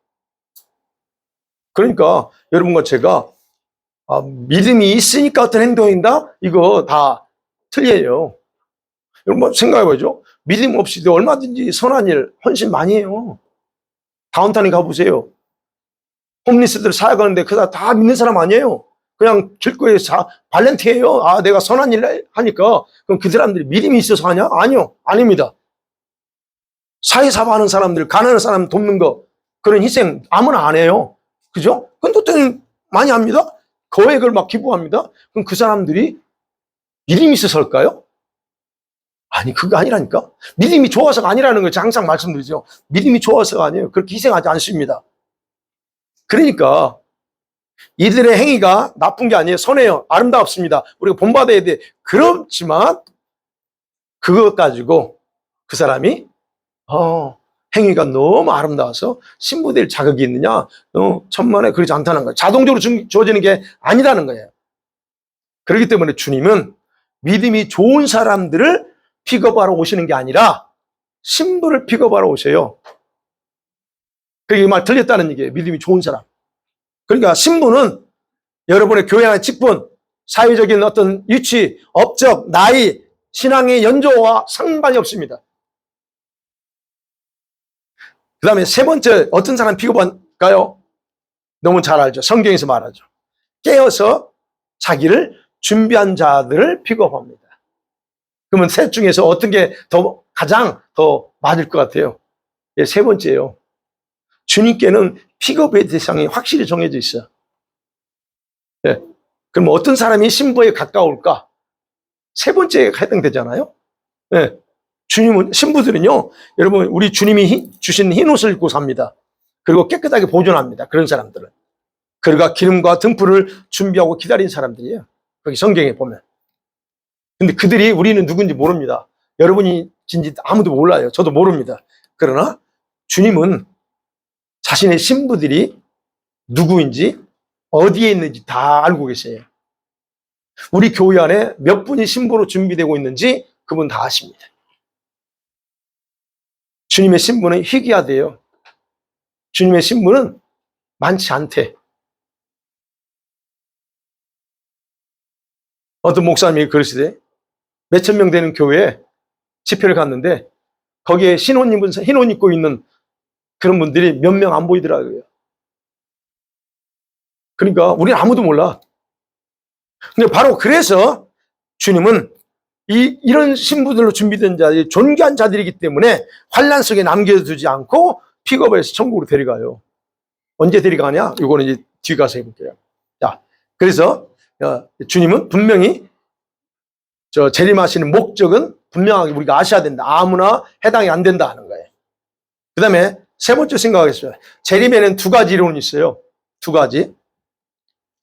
그러니까 여러분과 제가 믿음이 있으니까 어떤 행동인다? 이거 다 틀려요. 여러분 생각해보죠. 믿음 없이도 얼마든지 선한 일 헌신 많이 해요. 다운타운에 가보세요. 홈리스들 사역하는데 그다 다 믿는 사람 아니에요. 그냥 길거리에 발렌티예요. 내가 선한 일 하니까. 그럼 그 사람들이 믿음이 있어서 하냐? 아니요. 아닙니다. 사회사업하는 사람들, 가난한 사람 돕는 거, 그런 희생 아무나 안 해요. 그죠? 그건 또 많이 합니다. 거액을 막 기부합니다. 그럼 그 사람들이 믿음이 있어서 할까요? 아니, 그거 아니라니까. 믿음이 좋아서가 아니라는 걸 제가 항상 말씀드리죠. 믿음이 좋아서가 아니에요. 그렇게 희생하지 않습니다. 그러니까 이들의 행위가 나쁜 게 아니에요. 선해요. 아름답습니다. 우리가 본받아야 돼. 그렇지만 그것 가지고 그 사람이 행위가 너무 아름다워서 신부될 자격이 있느냐? 천만에 그렇지 않다는 거예요. 자동적으로 주어지는 게 아니라는 거예요. 그렇기 때문에 주님은 믿음이 좋은 사람들을 픽업하러 오시는 게 아니라 신부를 픽업하러 오세요. 그게 말 틀렸다는 얘기예요. 믿음이 좋은 사람. 그러니까 신부는 여러분의 교회 안의 직분, 사회적인 어떤 위치, 업적, 나이, 신앙의 연조와 상관이 없습니다. 그 다음에 세 번째 어떤 사람 픽업할까요? 너무 잘 알죠. 성경에서 말하죠. 깨어서 자기를 준비한 자들을 픽업합니다. 그러면 셋 중에서 어떤 게 가장 더 맞을 것 같아요? 예, 세 번째예요. 주님께는 픽업의 대상이 확실히 정해져 있어요. 예. 그럼 어떤 사람이 신부에 가까울까? 세 번째에 해당되잖아요. 예. 주님은, 신부들은요, 여러분, 우리 주님이 주신 흰 옷을 입고 삽니다. 그리고 깨끗하게 보존합니다. 그런 사람들은. 그러가 기름과 등불을 준비하고 기다린 사람들이에요. 거기 성경에 보면. 근데 그들이 우리는 누군지 모릅니다. 여러분이 진지 아무도 몰라요. 저도 모릅니다. 그러나 주님은 자신의 신부들이 누구인지 어디에 있는지 다 알고 계세요. 우리 교회 안에 몇 분이 신부로 준비되고 있는지 그분 다 아십니다. 주님의 신부는 희귀하대요. 주님의 신부는 많지 않대. 어떤 목사님이 그러시대. 몇천 명 되는 교회에 집회를 갔는데 거기에 흰 옷 입고 있는 그런 분들이 몇 명 안 보이더라고요. 그러니까 우리는 아무도 몰라. 근데 바로 그래서 주님은 이런 신부들로 준비된 자들이 존귀한 자들이기 때문에 환난 속에 남겨두지 않고 픽업해서 천국으로 데려가요. 언제 데려가냐? 이거는 이제 뒤에 가서 해볼게요. 자, 그래서 주님은 분명히 재림하시는 목적은 분명하게 우리가 아셔야 된다. 아무나 해당이 안 된다 하는 거예요. 그 다음에 세 번째 생각하겠습니다. 재림에는 두 가지 이론이 있어요. 두 가지.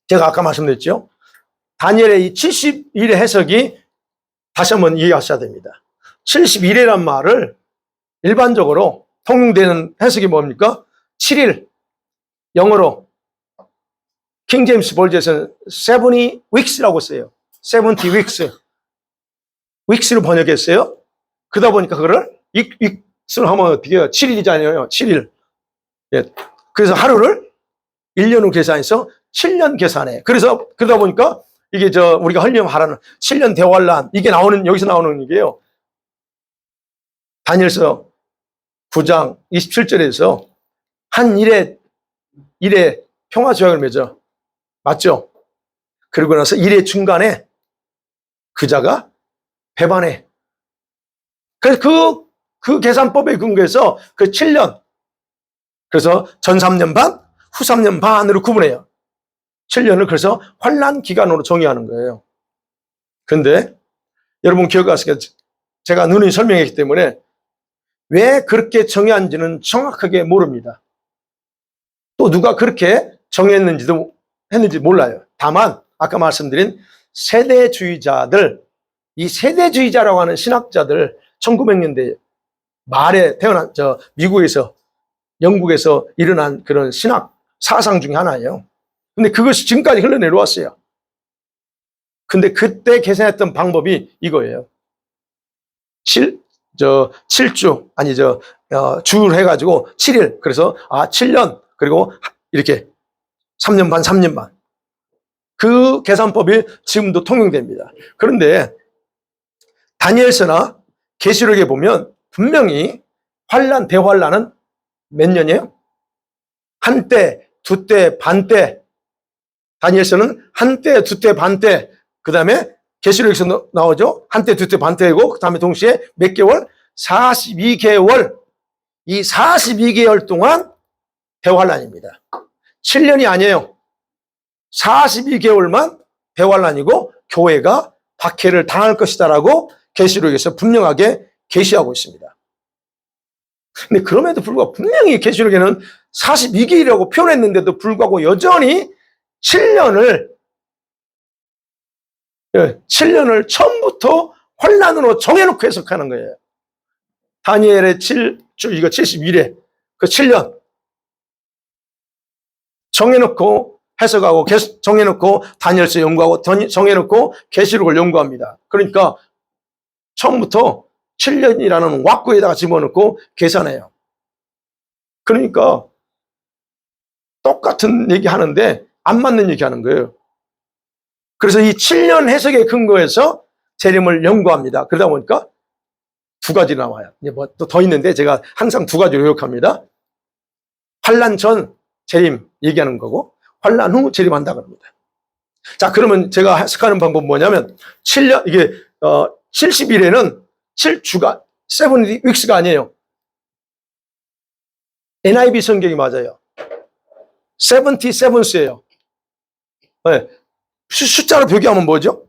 제가 아까 말씀드렸죠. 다니엘의 이 71의 해석이 다시 한번 이해하셔야 됩니다. 71이란 말을 일반적으로 통용되는 해석이 뭡니까? 7일, 영어로 킹 제임스 벌저에서는 70 weeks라고 써요. 70 weeks. weeks로 번역했어요. 그러다 보니까 그거를 weeks로 하면 어떻게 해요? 7일이잖아요. 7일. 예. 그래서 하루를 1년으로 계산해서 7년 계산해. 그래서 그러다 보니까 이게 우리가 흘리면 하라는 7년 대환란 이게 여기서 나오는 얘기예요. 다니엘서 9장 27절에서 한 일에 평화 조약을 맺어. 맞죠? 그러고 나서 일의 중간에 그자가 배반해. 그래서 그 계산법에 근거해서 그 7년, 그래서 전 3년 반, 후 3년 반으로 구분해요. 7년을 그래서 환란 기간으로 정의하는 거예요. 그런데 여러분 기억하시겠, 제가 누누이 설명했기 때문에 왜 그렇게 정의한지는 정확하게 모릅니다. 또 누가 그렇게 했는지 몰라요. 다만 아까 말씀드린 세대주의자들, 이 세대주의자라고 하는 신학자들 1900년대 말에 태어난 미국에서 영국에서 일어난 그런 신학 사상 중에 하나예요. 근데 그것이 지금까지 흘러내려왔어요. 근데 그때 계산했던 방법이 이거예요. 7주, 아니, 주를 해가지고 7일. 그래서, 7년. 그리고 이렇게 3년 반, 3년 반. 그 계산법이 지금도 통용됩니다. 그런데 다니엘서나 계시록에 보면 분명히 대환란은 몇 년이에요? 한때, 두때, 반때. 다니엘서는 한때, 두때, 반때. 그 다음에 계시록에서 나오죠. 한때, 두때, 반때이고 그 다음에 동시에 몇 개월? 42개월. 이 42개월 동안 대환란입니다. 7년이 아니에요. 42개월만 대환란이고 교회가 박해를 당할 것이다라고 계시록에서 분명하게 계시하고 있습니다. 근데 그럼에도 불구하고 분명히 계시록에는 42개월이라고 표현했는데도 불구하고 여전히 7년을 처음부터 환란으로 정해놓고 해석하는 거예요. 다니엘의 7주, 이거 71회, 그 7년. 정해놓고 해석하고, 정해놓고 다니엘서 연구하고, 정해놓고 계시록을 연구합니다. 그러니까 처음부터 7년이라는 왁구에다가 집어넣고 계산해요. 그러니까 똑같은 얘기 하는데 안 맞는 얘기 하는 거예요. 그래서 이 7년 해석에 근거해서 재림을 연구합니다. 그러다 보니까 두 가지 나와요. 이제 뭐 또 더 있는데 제가 항상 두 가지로 요약합니다. 환란 전 재림 얘기하는 거고 환란 후 재림한다 그럽니다. 자, 그러면 제가 해석하는 방법은 뭐냐면 7년 이게 70일에는 7주가 70 weeks가 아니에요. NIV 성경이 맞아요. 77s예요. 네. 숫자로 표기하면 뭐죠?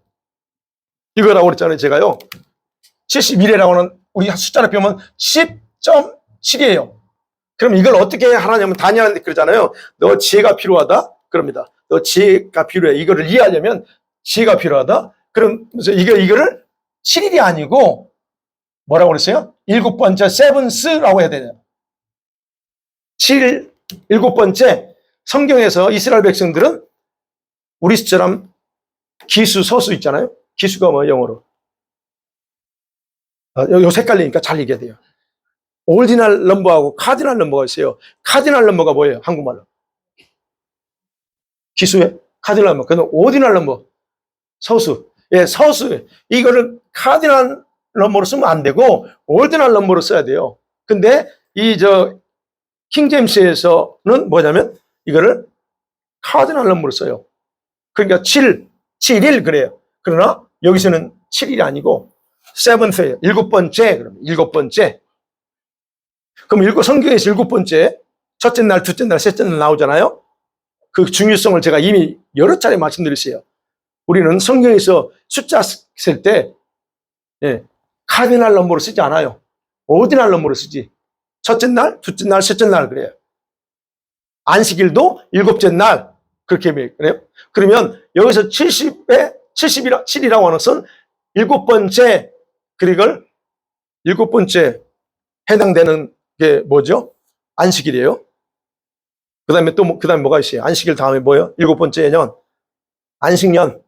이거라고 그랬잖아요. 제가요. 71회라고 하는 우리 숫자로 표기하면 10.7이에요. 그럼 이걸 어떻게 하냐면 다니엘한테 그러잖아요. 너 지혜가 필요하다? 그럽니다. 너 지혜가 필요해. 이거를 이해하려면 지혜가 필요하다? 그럼 이거를 7일이 아니고 뭐라고 그랬어요? 7번째 세븐스라고 해야 되냐. 7일 7번째. 성경에서 이스라엘 백성들은 우리 숫자람 기수, 서수 있잖아요. 기수가 뭐예요, 영어로? 요 헷갈리니까 잘 얘기해야 돼요. 오리지널 넘버하고 카디널 넘버가 있어요. 카디널 넘버가 뭐예요, 한국말로? 기수에 카디널 넘버. 그는 오디널 넘버, 서수. 예, 서수. 이거를 카디널 넘버로 쓰면 안 되고 오디널 넘버로 써야 돼요. 근데 킹 제임스에서는 뭐냐면 이거를 카디널 넘버로 써요. 그러니까 7일 그래요. 그러나 여기서는 7일이 아니고 seventh예요. 7번째. 그러면 7번째. 그럼 성경에서 7번째, 첫째 날, 둘째 날, 셋째 날 나오잖아요. 그 중요성을 제가 이미 여러 차례 말씀드렸어요. 우리는 성경에서 숫자 쓸 때 카디널 넘버로 쓰지 않아요. 오디널 넘버로 쓰지. 첫째 날, 둘째 날, 셋째 날 그래요. 안식일도 7째 날 그렇게 그래요. 그러면 여기서 70에 7이라고 하는 것은 일곱 번째, 그리고 일곱 번째 해당되는 게 뭐죠? 안식일이에요. 그 다음에 또, 그 다음에 뭐가 있어요? 안식일 다음에 뭐예요? 일곱 번째 년. 안식년.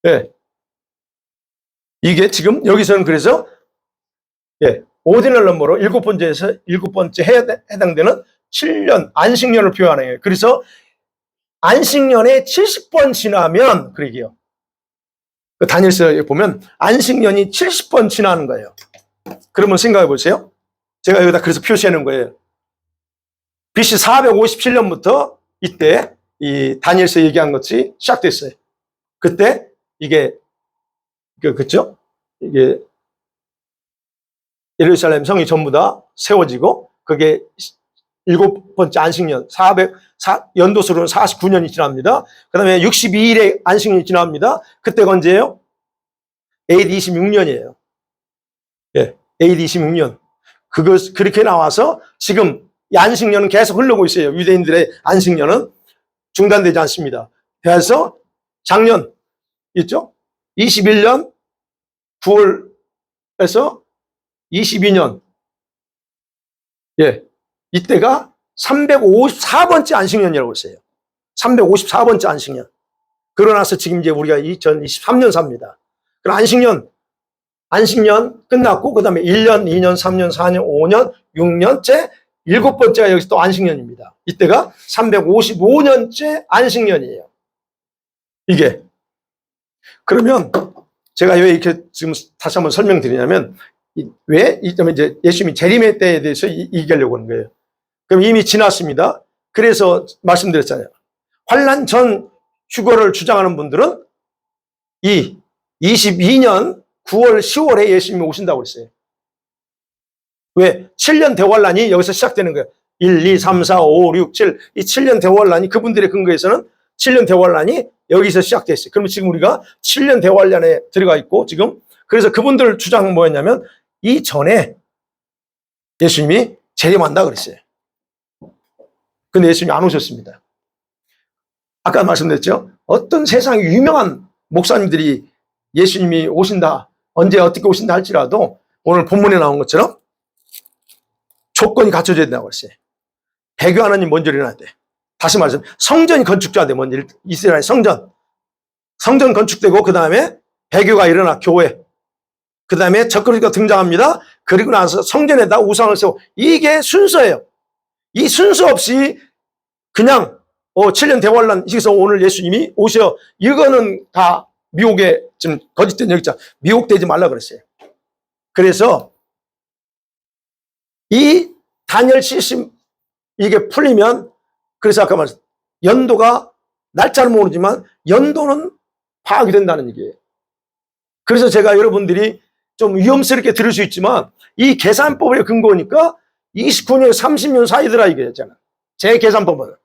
예. 이게 지금 여기서는 그래서, 예. 오디널 넘버로 일곱 번째에서 일곱 번째 해당되는 7년, 안식년을 표현해요. 그래서 안식년에 70번 지나면, 그러게요. 그 다니엘서에 보면 안식년이 70번 지나는 거예요. 그러면 생각해 보세요. 제가 여기다 그래서 표시해 놓은 거예요. BC 457년부터 이때 이 다니엘서 얘기한 것이 시작됐어요. 그때 이게 그죠? 이게 예루살렘 성이 전부 다 세워지고 그게 일곱 번째 안식년 연도수로는 49년이 지납니다. 그 다음에 62일의 안식년이 지납니다. 그때가 언제예요? AD 26년이에요. 예, AD 26년. 그렇게 나와서 지금 이 안식년은 계속 흐르고 있어요. 유대인들의 안식년은 중단되지 않습니다. 그래서 작년 있죠? 21년 9월에서 22년, 예, 이때가 354번째 안식년이라고 했어요. 354번째 안식년. 그러나서 지금 이제 우리가 2023년 삽니다. 그럼 안식년 끝났고, 그 다음에 1년, 2년, 3년, 4년, 5년, 6년째, 일곱 번째가 여기서 또 안식년입니다. 이때가 355년째 안식년이에요. 이게. 그러면 제가 왜 이렇게 지금 다시 한번 설명드리냐면, 왜? 이제 예수님이 재림의 때에 대해서 얘기하려고 하는 거예요. 그럼 이미 지났습니다. 그래서 말씀드렸잖아요. 환란 전 휴거를 주장하는 분들은 이 22년 9월, 10월에 예수님이 오신다고 그랬어요. 왜? 7년 대환란이 여기서 시작되는 거예요. 1, 2, 3, 4, 5, 6, 7. 이 7년 대환란이 그분들의 근거에서는 7년 대환란이 여기서 시작됐어요. 그러면 지금 우리가 7년 대환란에 들어가 있고 지금 그래서 그분들 주장은 뭐였냐면 이전에 예수님이 재림한다 그랬어요. 근데 예수님이 안 오셨습니다. 아까 말씀드렸죠? 어떤 세상에 유명한 목사님들이 예수님이 오신다, 언제 어떻게 오신다 할지라도 오늘 본문에 나온 것처럼 조건이 갖춰져야 된다고 했어요. 배교 하나님 먼저 일어나야 돼. 다시 말해서 성전이 건축돼야 돼. 먼저 이스라엘 성전 건축되고 그 다음에 배교가 일어나 교회. 그 다음에 적그리스도가 등장합니다. 그리고 나서 성전에다 우상을 세워. 이게 순서예요. 이 순서 없이 그냥 7년 대환란 여기서 오늘 예수님이 오셔. 이거는 다 미혹에 지금 거짓된 여기 있잖아. 미혹되지 말라 그랬어요. 그래서 이 다니엘 70 이게 풀리면 그래서 아까 말씀 연도가 날짜는 모르지만 연도는 파악이 된다는 얘기예요. 그래서 제가 여러분들이 좀 위험스럽게 들을 수 있지만 이 계산법의 근거니까 29년, 30년 사이더라 이거였잖아. 제 계산법에서는.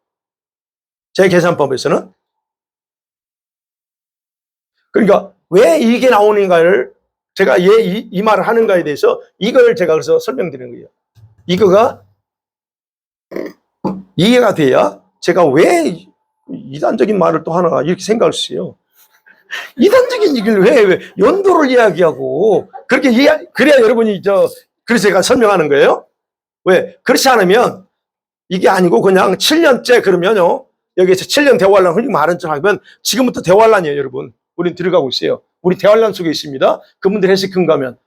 그러니까 왜 이게 나오는가를 제가 이 말을 하는가에 대해서 이걸 제가 그래서 설명드리는 거예요. 이거가 이해가 돼야 제가 왜 이단적인 말을 또 하나 이렇게 생각할 수 있어요. 이단적인 얘기를 왜 연도를 이야기하고 그렇게 그래야 여러분이 그래서 제가 설명하는 거예요. 왜? 그렇지 않으면 이게 아니고 그냥 7년째 그러면요. 여기에서 7년 대환란 흘리고 말은 척 하면 지금부터 대환란이에요, 여러분. 우린 들어가고 있어요. 우리 대환란 속에 있습니다. 그분들 해석한가면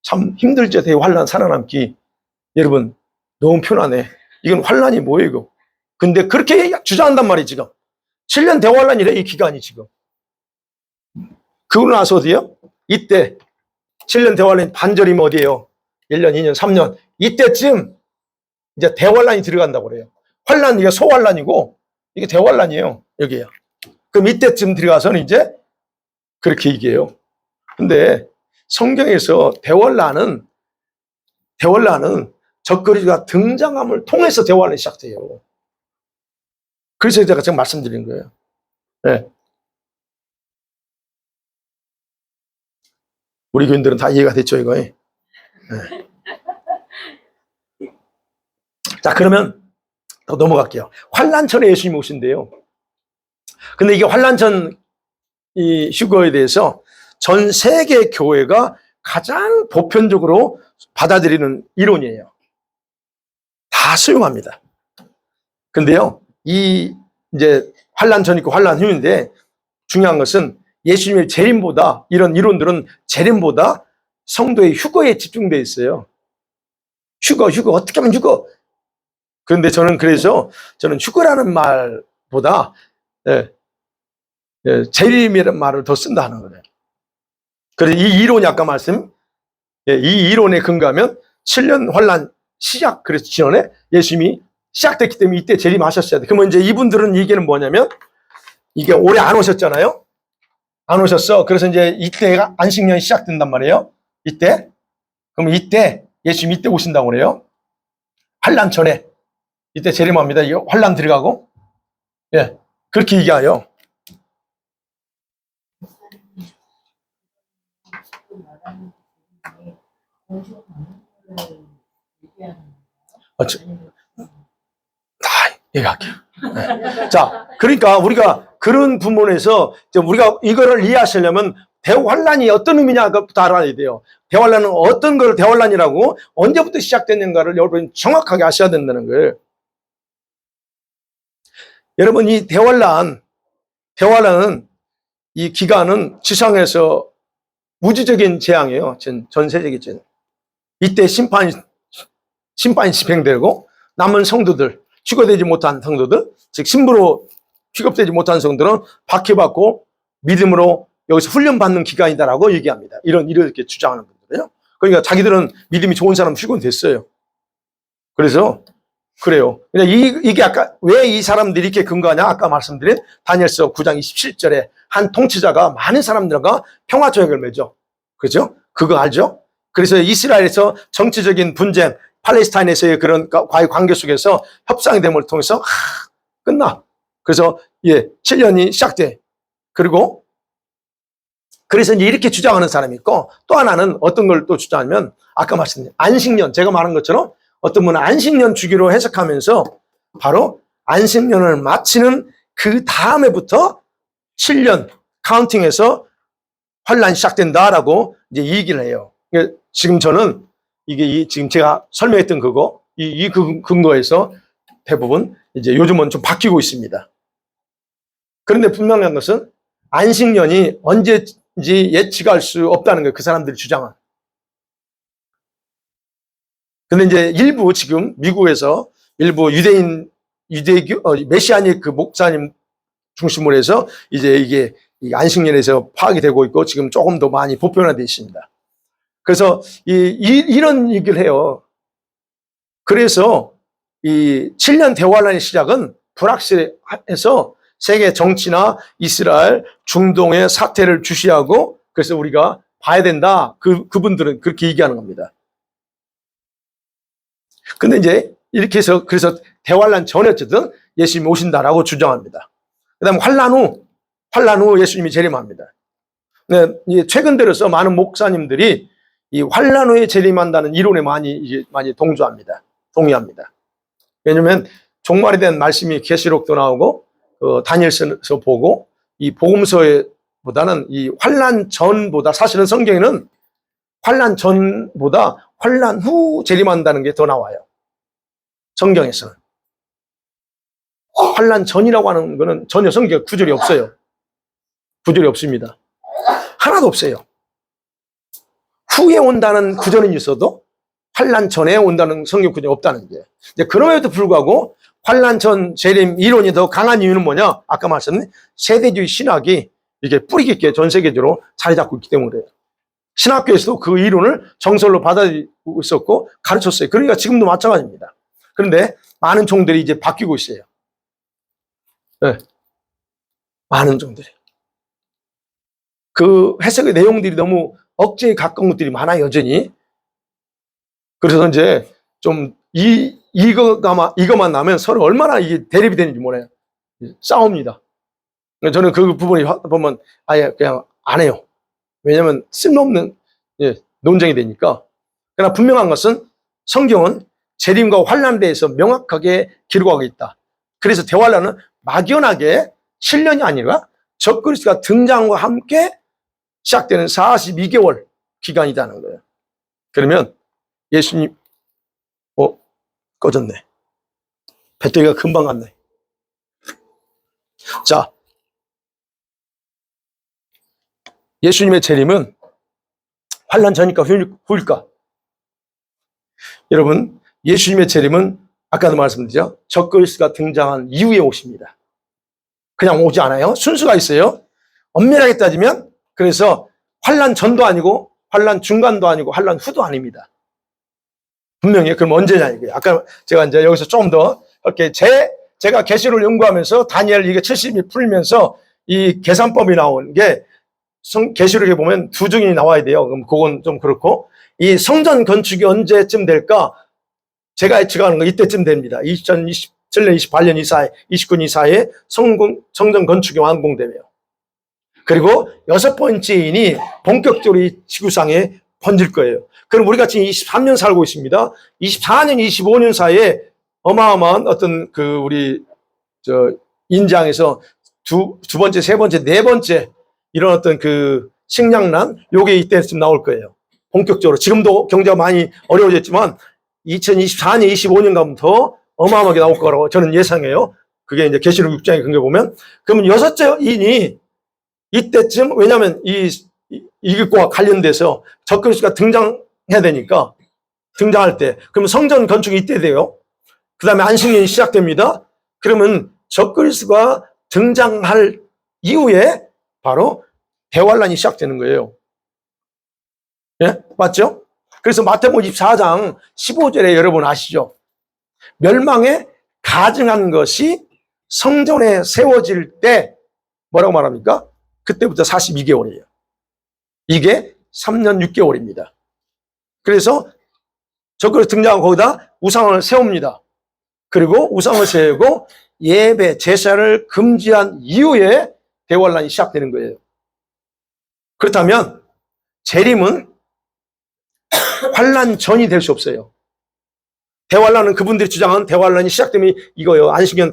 참 힘들죠, 대환란 살아남기. 여러분, 너무 편하네. 이건 환란이 뭐예요, 이거? 근데 그렇게 주장한단 말이에요, 지금. 7년 대환란이래, 이 기간이 지금. 그러고 나서 어디요? 이때 7년 대환란 반절이면 어디예요? 1년, 2년, 3년. 이때쯤 이제 대환란이 들어간다고 그래요. 환란, 이게 소환란이고 이게 대환란이에요. 여기에요. 그럼 이때쯤 들어가서는 이제 그렇게 얘기해요. 근데 성경에서 대환란은 적그리스도가 등장함을 통해서 대환란이 시작돼요. 그래서 제가 지금 말씀드린 거예요. 네. 우리 교인들은 다 이해가 됐죠, 이거. 네. 자, 그러면 더 넘어갈게요. 환란전에 예수님이 오신대요. 근데 이게 환란전 이 휴거에 대해서 전 세계 교회가 가장 보편적으로 받아들이는 이론이에요. 다 수용합니다. 근데요, 이 이제 환란 전 있고 환란 후인데 중요한 것은 예수님의 재림보다 이런 이론들은 재림보다 성도의 휴거에 집중되어 있어요. 휴거 어떻게 하면 휴거. 그런데 그래서 저는 휴거라는 말보다 재림이라는 말을 더 쓴다 하는 거예요. 그래서 이 이론이 아까 이 이론에 근거하면 7년 환란 시작, 그래서 전에 예수님이 시작됐기 때문에 이때 재림하셨어야 돼. 그러면 이제 이분들은 얘기는 뭐냐면 이게 올해 안 오셨잖아요. 안 오셨어. 그래서 이제 이때가 안식년이 시작된단 말이에요. 이때. 그럼 이때 예수님이 이때 오신다고 그래요. 환란 전에 이때 재림합니다. 이거 환란 들어가고 그렇게 얘기해요. 다 얘기할게요. 자, 그러니까 우리가 그런 부분에서 우리가 이거를 이해하시려면 대환란이 어떤 의미냐부터 알아야 돼요. 대환란은 어떤 걸 대환란이라고 언제부터 시작됐는가를 여러분 정확하게 아셔야 된다는 거예요. 여러분 이 대환란은 이 기간은 지상에서 우주적인 재앙이에요. 전 세계적인 재앙. 이때 심판이 집행되고 남은 성도들, 휴거되지 못한 성도들, 즉 신부로 취급되지 못한 성도들은 박해받고 믿음으로 여기서 훈련받는 기간이다라고 얘기합니다. 이렇게 주장하는 분들이에요. 그러니까 자기들은 믿음이 좋은 사람 휴거됐어요. 그래서 그래요. 이게 아까 왜 이 사람들이 이렇게 근거하냐? 아까 말씀드린 다니엘서 9장 27절에 한 통치자가 많은 사람들과 평화조약을 맺어. 그죠? 그거 알죠? 그래서 이스라엘에서 정치적인 분쟁, 팔레스타인에서의 그런 과의 관계 속에서 협상의 됨을 통해서 끝나. 그래서 7년이 시작돼. 그리고 그래서 이제 이렇게 주장하는 사람이 있고 또 하나는 어떤 걸 또 주장하면 아까 말씀드린 안식년, 제가 말한 것처럼 어떤 분은 안식년 주기로 해석하면서 바로 안식년을 마치는 그 다음에부터 7년 카운팅해서 환란이 시작된다라고 이제 얘기를 해요. 지금 저는 이게 지금 제가 설명했던 그거 이 근거에서 대부분 이제 요즘은 좀 바뀌고 있습니다. 그런데 분명한 것은 안식년이 언제인지 예측할 수 없다는 거예요. 그 사람들이 주장한. 근데 이제 일부 지금 미국에서 일부 유대교 메시아닉 그 목사님 중심으로 해서 이제 이게 안식년에서 파악이 되고 있고 지금 조금 더 많이 보편화되어 있습니다. 그래서 이런 얘기를 해요. 그래서 이 7년 대환란의 시작은 불확실해서 세계 정치나 이스라엘, 중동의 사태를 주시하고 그래서 우리가 봐야 된다. 그분들은 그렇게 얘기하는 겁니다. 근데 이제 이렇게 해서 그래서 대환란 전에 어쨌든 예수님이 오신다라고 주장합니다. 그다음에 환란 후 예수님이 재림합니다. 네, 최근 들어서 많은 목사님들이 이 환란 후에 재림한다는 이론에 많이 동의합니다. 왜냐하면 종말에 대한 말씀이 계시록도 나오고 다니엘서에서 보고 이 복음서보다는 이 환란 전보다 사실은 성경에는 환란 전보다 환란 후 재림한다는 게 더 나와요. 성경에서는. 환란 전이라고 하는 거는 전혀 성경 구절이 없어요. 구절이 없습니다. 하나도 없어요. 후에 온다는 구절은 있어도 환란 전에 온다는 성경 구절이 없다는 게. 그럼에도 불구하고 환란 전 재림 이론이 더 강한 이유는 뭐냐? 아까 말씀드린 세대주의 신학이 이게 뿌리 깊게 전 세계적으로 자리 잡고 있기 때문에 신학교에서도 그 이론을 정설로 받아들이고 있었고 가르쳤어요. 그러니까 지금도 마찬가지입니다. 그런데 많은 종들이 이제 바뀌고 있어요. 네. 많은 종들이. 그 해석의 내용들이 너무 억제에 가까운 것들이 많아요, 여전히. 그래서 이제 좀 이거만 나면 서로 얼마나 이게 대립이 되는지 몰라요. 싸웁니다. 저는 그 부분이 보면 아예 그냥 안 해요. 왜냐하면 쓸모없는 논쟁이 되니까. 그러나 분명한 것은 성경은 재림과 환란에 대해서 명확하게 기록하고 있다. 그래서 대환란은 막연하게 7년이 아니라 적그리스도가 등장과 함께 시작되는 42개월 기간이라는 거예요. 그러면 예수님, 꺼졌네. 배터리가 금방 갔네. 자, 예수님의 재림은 환난 전일까 후일까? 여러분, 예수님의 재림은 아까도 말씀드렸죠. 적그리스도가 등장한 이후에 오십니다. 그냥 오지 않아요. 순서가 있어요. 엄밀하게 따지면 그래서 환난 전도 아니고 환난 중간도 아니고 환난 후도 아닙니다. 분명히. 그럼 언제냐 이거예요. 아까 제가 이제 여기서 좀 더 이렇게 제가 계시를 연구하면서 다니엘 이게 70이 풀면서 이 계산법이 나온 게 계시록에 보면 두 증이 나와야 돼요. 그럼 그건 좀 그렇고 이 성전 건축이 언제쯤 될까? 제가 예측하는 거 이때쯤 됩니다. 2027년, 28년 이 사이, 29년 이 사이에 성전 건축이 완공되며 그리고 6번째인이 본격적으로 이 지구상에 번질 거예요. 그럼 우리가 지금 23년 살고 있습니다. 24년, 25년 사이에 어마어마한 어떤 우리 인장에서 두 번째, 세 번째, 네 번째 이런 어떤 식량난 요게 이때쯤 나올 거예요. 본격적으로. 지금도 경제가 많이 어려워졌지만 2024년, 25년 가면 더 어마어마하게 나올 거라고 저는 예상해요. 그게 이제 계시록 6장에 근거 보면. 그러면 6째 인이 이때쯤, 왜냐하면 이것과 관련돼서 적그리스도가 등장해야 되니까, 등장할 때. 그러면 성전 건축이 이때 돼요. 그 다음에 안식년이 시작됩니다. 그러면 적그리스도가 등장할 이후에 바로 대환란이 시작되는 거예요. 예? 맞죠? 그래서 마태복음 24장 15절에 여러분 아시죠? 멸망에 가증한 것이 성전에 세워질 때 뭐라고 말합니까? 그때부터 42개월이에요. 이게 3년 6개월입니다. 그래서 적그리스도 등장하고 거기다 우상을 세웁니다. 그리고 우상을 세우고 예배, 제사를 금지한 이후에 대환란이 시작되는 거예요. 그렇다면 재림은 환란 전이 될 수 없어요. 대환란은 그분들이 주장한 대환란이 시작되면 이거예요. 안식년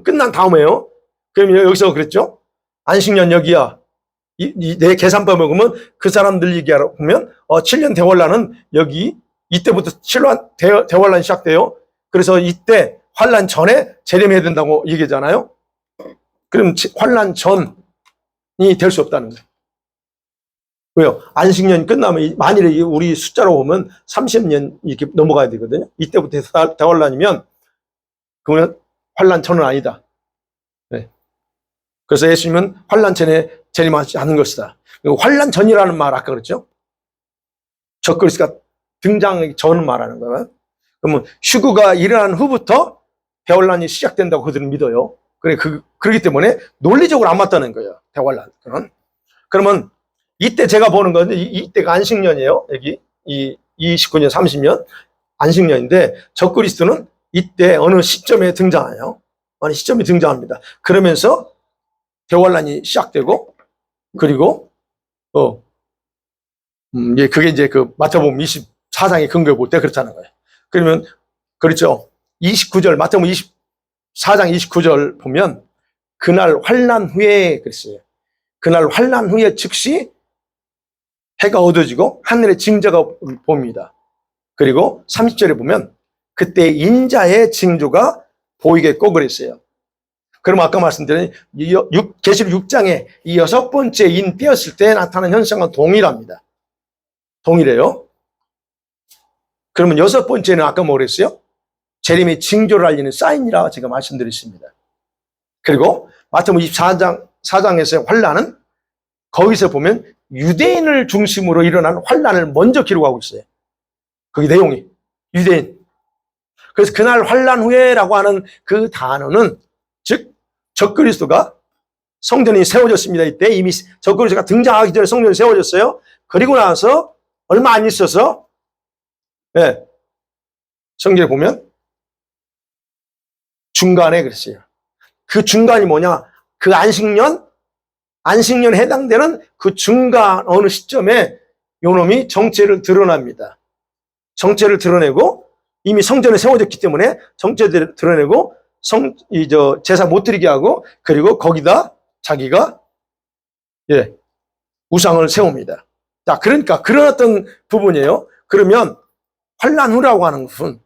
끝난 다음에요. 그럼 여기서 그랬죠? 안식년 여기야. 내 계산법 먹으면 그 사람들 얘기하러 보면 7년 대환란은 여기 이때부터 대환란이 시작돼요. 그래서 이때 환란 전에 재림해야 된다고 얘기하잖아요. 그럼 환란 전이 될 수 없다는 거예요. 왜요? 안식년이 끝나면 만일에 우리 숫자로 보면 30년 이렇게 넘어가야 되거든요. 이때부터 대환란이면 그러면 환란 전은 아니다. 네. 그래서 예수님은 환란 전에 재림하지 않는 것이다. 환란 전이라는 말 아까 그랬죠? 적그리스도가 등장 전을 말하는 거예요. 그러면 휴거가 일어난 후부터 대환란이 시작된다고 그들은 믿어요. 그렇기 때문에 논리적으로 안 맞다는 거예요. 대환란. 그러면 이때 제가 보는 건데 이때가 안식년이에요. 여기 29년, 30년 안식년인데 적그리스도는 이때 어느 시점에 등장해요. 어느 시점에 등장합니다. 그러면서 대환란이 시작되고 그리고 그게 이제 마태복음 24장의 근거에 볼 때 그렇다는 거예요. 그러면 그렇죠. 29절 마태복음 24장 29절 보면 그날 환란 후에 그랬어요. 그날 환란 후에 즉시 해가 어두워지고 하늘의 징조가 보입니다. 그리고 30절에 보면 그때 인자의 징조가 보이겠고 그랬어요. 그럼 아까 말씀드린 계시록 6장에 이 6번째 인 떼었을 때 나타나는 현상과 동일합니다. 동일해요. 그러면 6번째는 아까 뭐 그랬어요? 재림의 징조를 알리는 사인이라 제가 말씀드렸습니다. 그리고 마태복음 24장에서의 환란은 거기서 보면 유대인을 중심으로 일어난 환란을 먼저 기록하고 있어요. 거기 내용이 유대인. 그래서 그날 환란 후에라고 하는 그 단어는 즉 적그리스도가 성전이 세워졌습니다. 이때 이미 적그리스도가 등장하기 전에 성전이 세워졌어요. 그리고 나서 얼마 안 있어서 성경에 보면 중간에 그랬어요. 그 중간이 뭐냐? 그 안식년에 해당되는 그 중간 어느 시점에 요놈이 정체를 드러납니다. 정체를 드러내고 이미 성전에 세워졌기 때문에 정체를 드러내고 제사 못 드리게 하고 그리고 거기다 자기가 우상을 세웁니다. 자, 그러니까 그런 어떤 부분이에요. 그러면 환난 후라고 하는 것은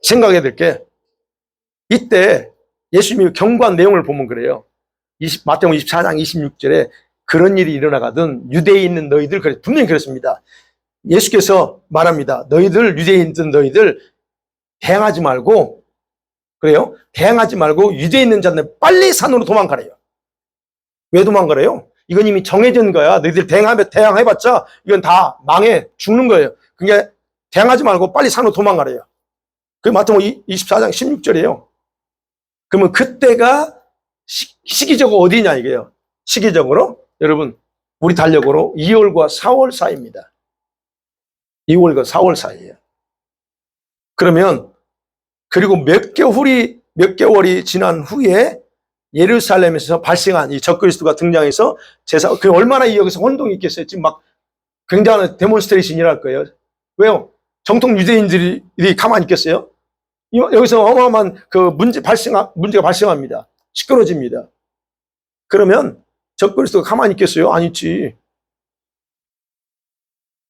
생각해야 될 게, 이때 예수님이 경고한 내용을 보면 그래요. 마태복음 24장 26절에 그런 일이 일어나거든 유대에 있는 너희들, 분명히 그렇습니다. 예수께서 말합니다. 너희들, 유대에 있는 너희들 대항하지 말고, 그래요? 대항하지 말고 유대에 있는 자들 빨리 산으로 도망가래요. 왜 도망가래요? 이건 이미 정해진 거야. 너희들 대항해봤자 이건 다 망해, 죽는 거예요. 그러니까 대항하지 말고 빨리 산으로 도망가래요. 그게 마태복음 24장 16절이에요. 그러면 그때가 시기적으로 어디냐 이게요. 시기적으로 여러분 우리 달력으로 2월과 4월 사이입니다. 2월과 4월 사이예요. 그러면 그리고 몇 개월이 지난 후에 예루살렘에서 발생한 이 적그리스도가 등장해서 그 얼마나 여기서 혼동이 있겠어요. 지금 막 굉장한 데몬스트레이션이 일어날 거예요. 왜요? 정통 유대인들이 가만히 있겠어요? 여기서 어마어마한 문제가 발생합니다. 시끄러집니다. 그러면 적그리스도가 가만히 있겠어요? 안 있지.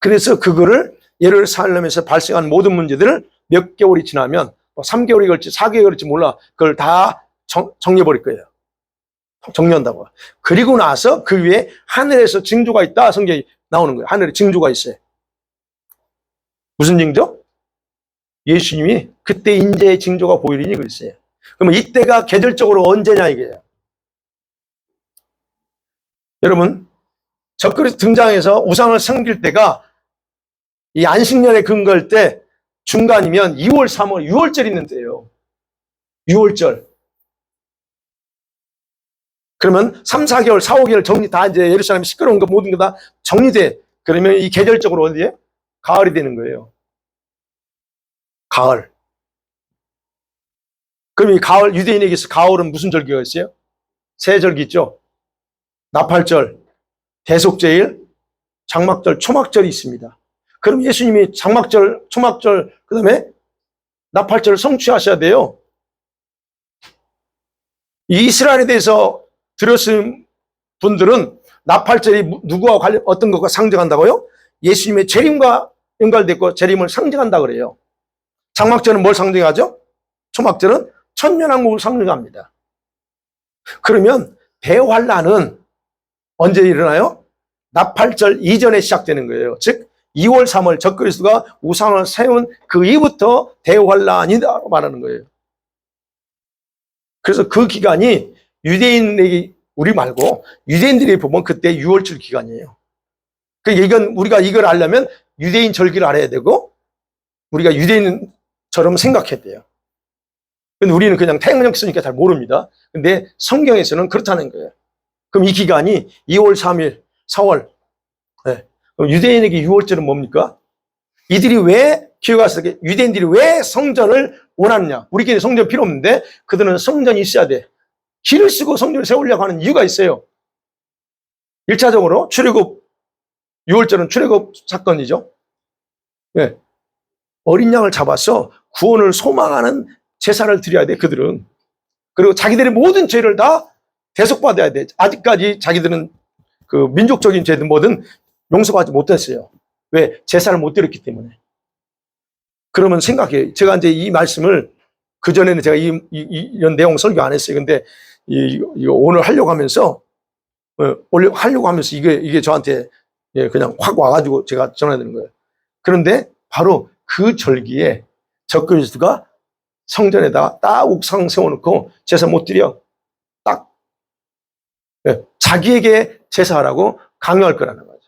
그래서 그거를 예루살렘에서 발생한 모든 문제들을 몇 개월이 지나면 3개월이 걸지 4개월이 걸지 몰라. 그걸 다 정리해버릴 거예요. 정리한다고. 그리고 나서 그 위에 하늘에서 징조가 있다. 성경이 나오는 거예요. 하늘에 징조가 있어요. 무슨 징조? 예수님이 그때 인재의 징조가 보이리니 그랬어요. 그러면 이때가 계절적으로 언제냐 이게요. 여러분, 적그리스도 등장해서 우상을 섬길 때가 이 안식년에 근거할 때 중간이면 2월, 3월, 6월절 있는 때예요. 6월절. 그러면 3, 4개월, 4, 5개월 정리 다 이제 예루살렘 시끄러운 거 모든 거 다 정리돼. 그러면 이 계절적으로 어디에? 가을이 되는 거예요. 가을. 그럼 이 가을, 유대인에게서 가을은 무슨 절기가 있어요? 세 절기 있죠? 나팔절, 대속제일, 장막절, 초막절이 있습니다. 그럼 예수님이 장막절, 초막절, 그 다음에 나팔절을 성취하셔야 돼요. 이 이스라엘에 대해서 들으신 분들은 나팔절이 누구와 어떤 것과 상징한다고요? 예수님의 재림과 연관됐고 재림을 상징한다 그래요. 장막절은 뭘 상징하죠? 초막절은 천년왕국을 상징합니다. 그러면 대환란은 언제 일어나요? 나팔절 이전에 시작되는 거예요. 즉 2월, 3월 적그리스도가 우상을 세운 그 이후부터 대환란이다 말하는 거예요. 그래서 그 기간이 유대인에게 우리 말고 유대인들이 보면 그때 6월절 기간이에요. 이건 우리가 이걸 알려면 유대인 절기를 알아야 되고 우리가 유대인처럼 생각해야 돼요. 근데 우리는 그냥 태양력 쓰니까 잘 모릅니다. 근데 성경에서는 그렇다는 거예요. 그럼 이 기간이 2월, 3일, 4월. 네. 그럼 유대인에게 6월절은 뭡니까? 이들이 왜 기억하시게 유대인들이 왜 성전을 원하느냐? 우리끼리 성전 필요 없는데 그들은 성전이 있어야 돼. 길을 쓰고 성전을 세우려고 하는 이유가 있어요. 1차적으로 출애굽 6월절은 출애굽 사건이죠. 네. 어린 양을 잡아서 구원을 소망하는 제사를 드려야 돼, 그들은. 그리고 자기들의 모든 죄를 다 대속받아야 돼. 아직까지 자기들은 그 민족적인 죄든 뭐든 용서받지 못했어요. 왜? 제사를 못 드렸기 때문에. 그러면 생각해. 제가 이제 이 말씀을 그전에는 제가 이런 내용 설교 안 했어요. 근데 이거 오늘 하려고 하면서, 이게 저한테 그냥 확 와가지고 제가 전해드리는 거예요. 그런데 바로 그 절기에 적그리스도가 성전에다가 딱 옥상 세워놓고 제사 못 드려. 딱 자기에게 제사하라고 강요할 거라는 거죠.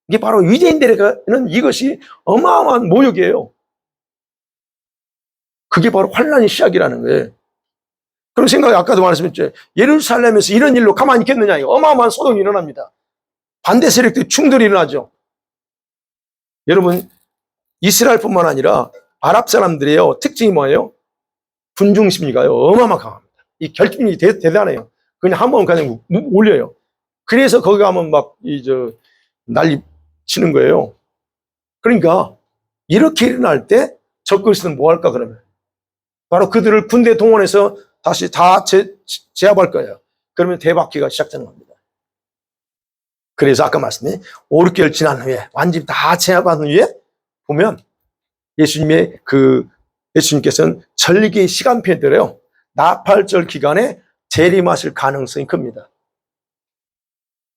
이게 바로 유대인들에게는 이것이 어마어마한 모욕이에요. 그게 바로 환란의 시작이라는 거예요. 그런 생각이 아까도 말씀했죠. 예루살렘에서 이런 일로 가만히 있겠느냐. 어마어마한 소동이 일어납니다. 반대 세력들이 충돌이 일어나죠. 여러분, 이스라엘뿐만 아니라 아랍 사람들이에요. 특징이 뭐예요? 분중심리가요. 어마어마하게 강합니다. 이 결집력이 대단해요. 그냥 한번 그냥 올려요. 그래서 거기 가면 막 난리 치는 거예요. 그러니까 이렇게 일어날 때 적그리스도는 뭐 할까 그러면? 바로 그들을 군대 동원해서 다시 다 제압할 거예요. 그러면 대바퀴가 시작되는 겁니다. 그래서 아까 말씀드린 5, 6개월 지난 후에 완전히 다 제압한 후에 보면 예수님께서는 절기 시간표대로요, 나팔절 기간에 재림하실 가능성이 큽니다.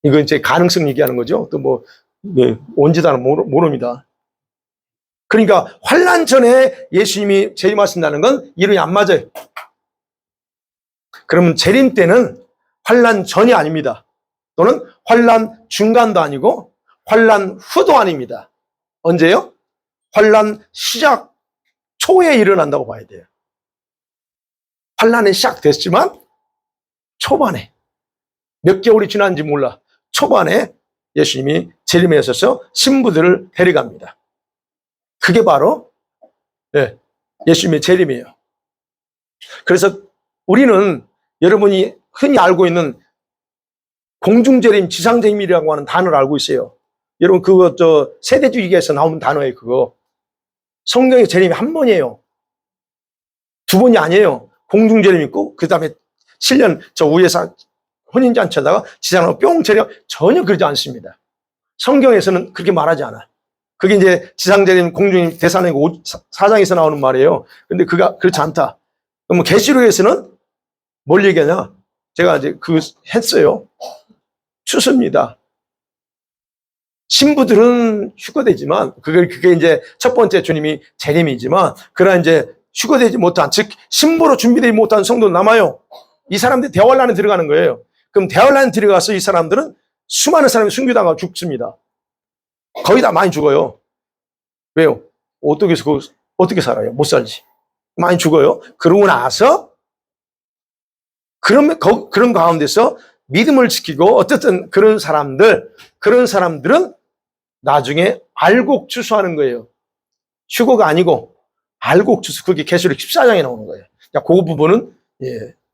이건 이제 가능성 얘기하는 거죠. 또 뭐, 네, 언제다는 모릅니다. 그러니까 환란 전에 예수님이 재림하신다는 건 이론이 안 맞아요. 그러면 재림 때는 환란 전이 아닙니다. 또는 환란 중간도 아니고 환란 후도 아닙니다. 언제요? 환란 시작 초에 일어난다고 봐야 돼요. 환란이 시작됐지만 초반에, 몇 개월이 지난지 몰라, 초반에 예수님이 재림에 있어서 신부들을 데려갑니다. 그게 바로 예수님의 재림이에요. 그래서 우리는 여러분이 흔히 알고 있는 공중재림, 지상재림이라고 하는 단어를 알고 있어요. 여러분 그거 세대주의에서 나오는 단어예요. 그거 성경의 재림이 한 번이에요. 두 번이 아니에요. 공중재림 있고 그 다음에 7년 저 위에서 혼인잔치하다가 지상으로 뿅 재림, 전혀 그러지 않습니다. 성경에서는 그렇게 말하지 않아요. 그게 이제 지상재림, 공중재림, 대사는 4장에서 나오는 말이에요. 근데 그가 그렇지 않다. 그럼 계시록에서는 뭘 얘기하냐? 제가 이제 했어요. 추수입니다. 신부들은 휴거되지만, 그게 이제 첫 번째 주님이 재림이지만, 그러나 이제 휴거되지 못한, 즉, 신부로 준비되지 못한 성도 남아요. 이 사람들이 대환란에 들어가는 거예요. 그럼 대환란에 들어가서 이 사람들은 수많은 사람이 순교당하고 죽습니다. 거의 다 많이 죽어요. 왜요? 어떻게 살아요? 못 살지. 많이 죽어요. 그러고 나서, 그런 가운데서 믿음을 지키고, 어쨌든 그런 사람들은 나중에 알곡추수하는 거예요. 휴거가 아니고, 알곡추수. 그게 계시록 14장에 나오는 거예요. 자, 그 부분은,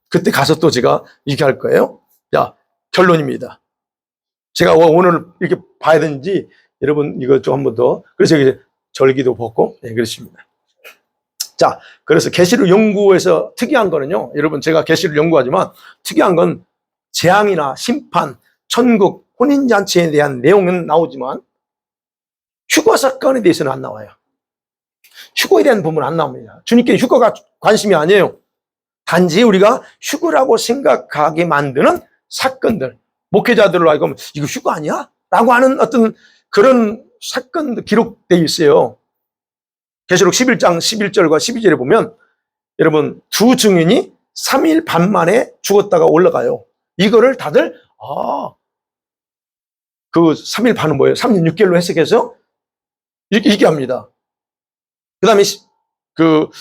그때 가서 또 제가 얘기할 거예요. 자, 결론입니다. 제가 오늘 이렇게 봐야 되는지, 여러분 이거 좀 한 번 더. 그래서 이제 절기도 벗고, 그렇습니다. 자, 그래서 계시록 연구에서 특이한 거는요, 여러분 제가 계시록 연구하지만 특이한 건 재앙이나 심판, 천국, 혼인잔치에 대한 내용은 나오지만 휴거 사건에 대해서는 안 나와요. 휴거에 대한 부분은 안 나옵니다. 주님께 휴거가 관심이 아니에요. 단지 우리가 휴거라고 생각하게 만드는 사건들, 목회자들로 하여금 이거 휴거 아니야? 라고 하는 어떤 그런 사건도 기록되어 있어요. 계시록 11장 11절과 12절에 보면 여러분 두 증인이 3일 반 만에 죽었다가 올라가요. 이거를 다들 그 3일 반은 뭐예요? 3년 6개월로 해석해서 이렇게 얘기합니다. 그 다음에 계시록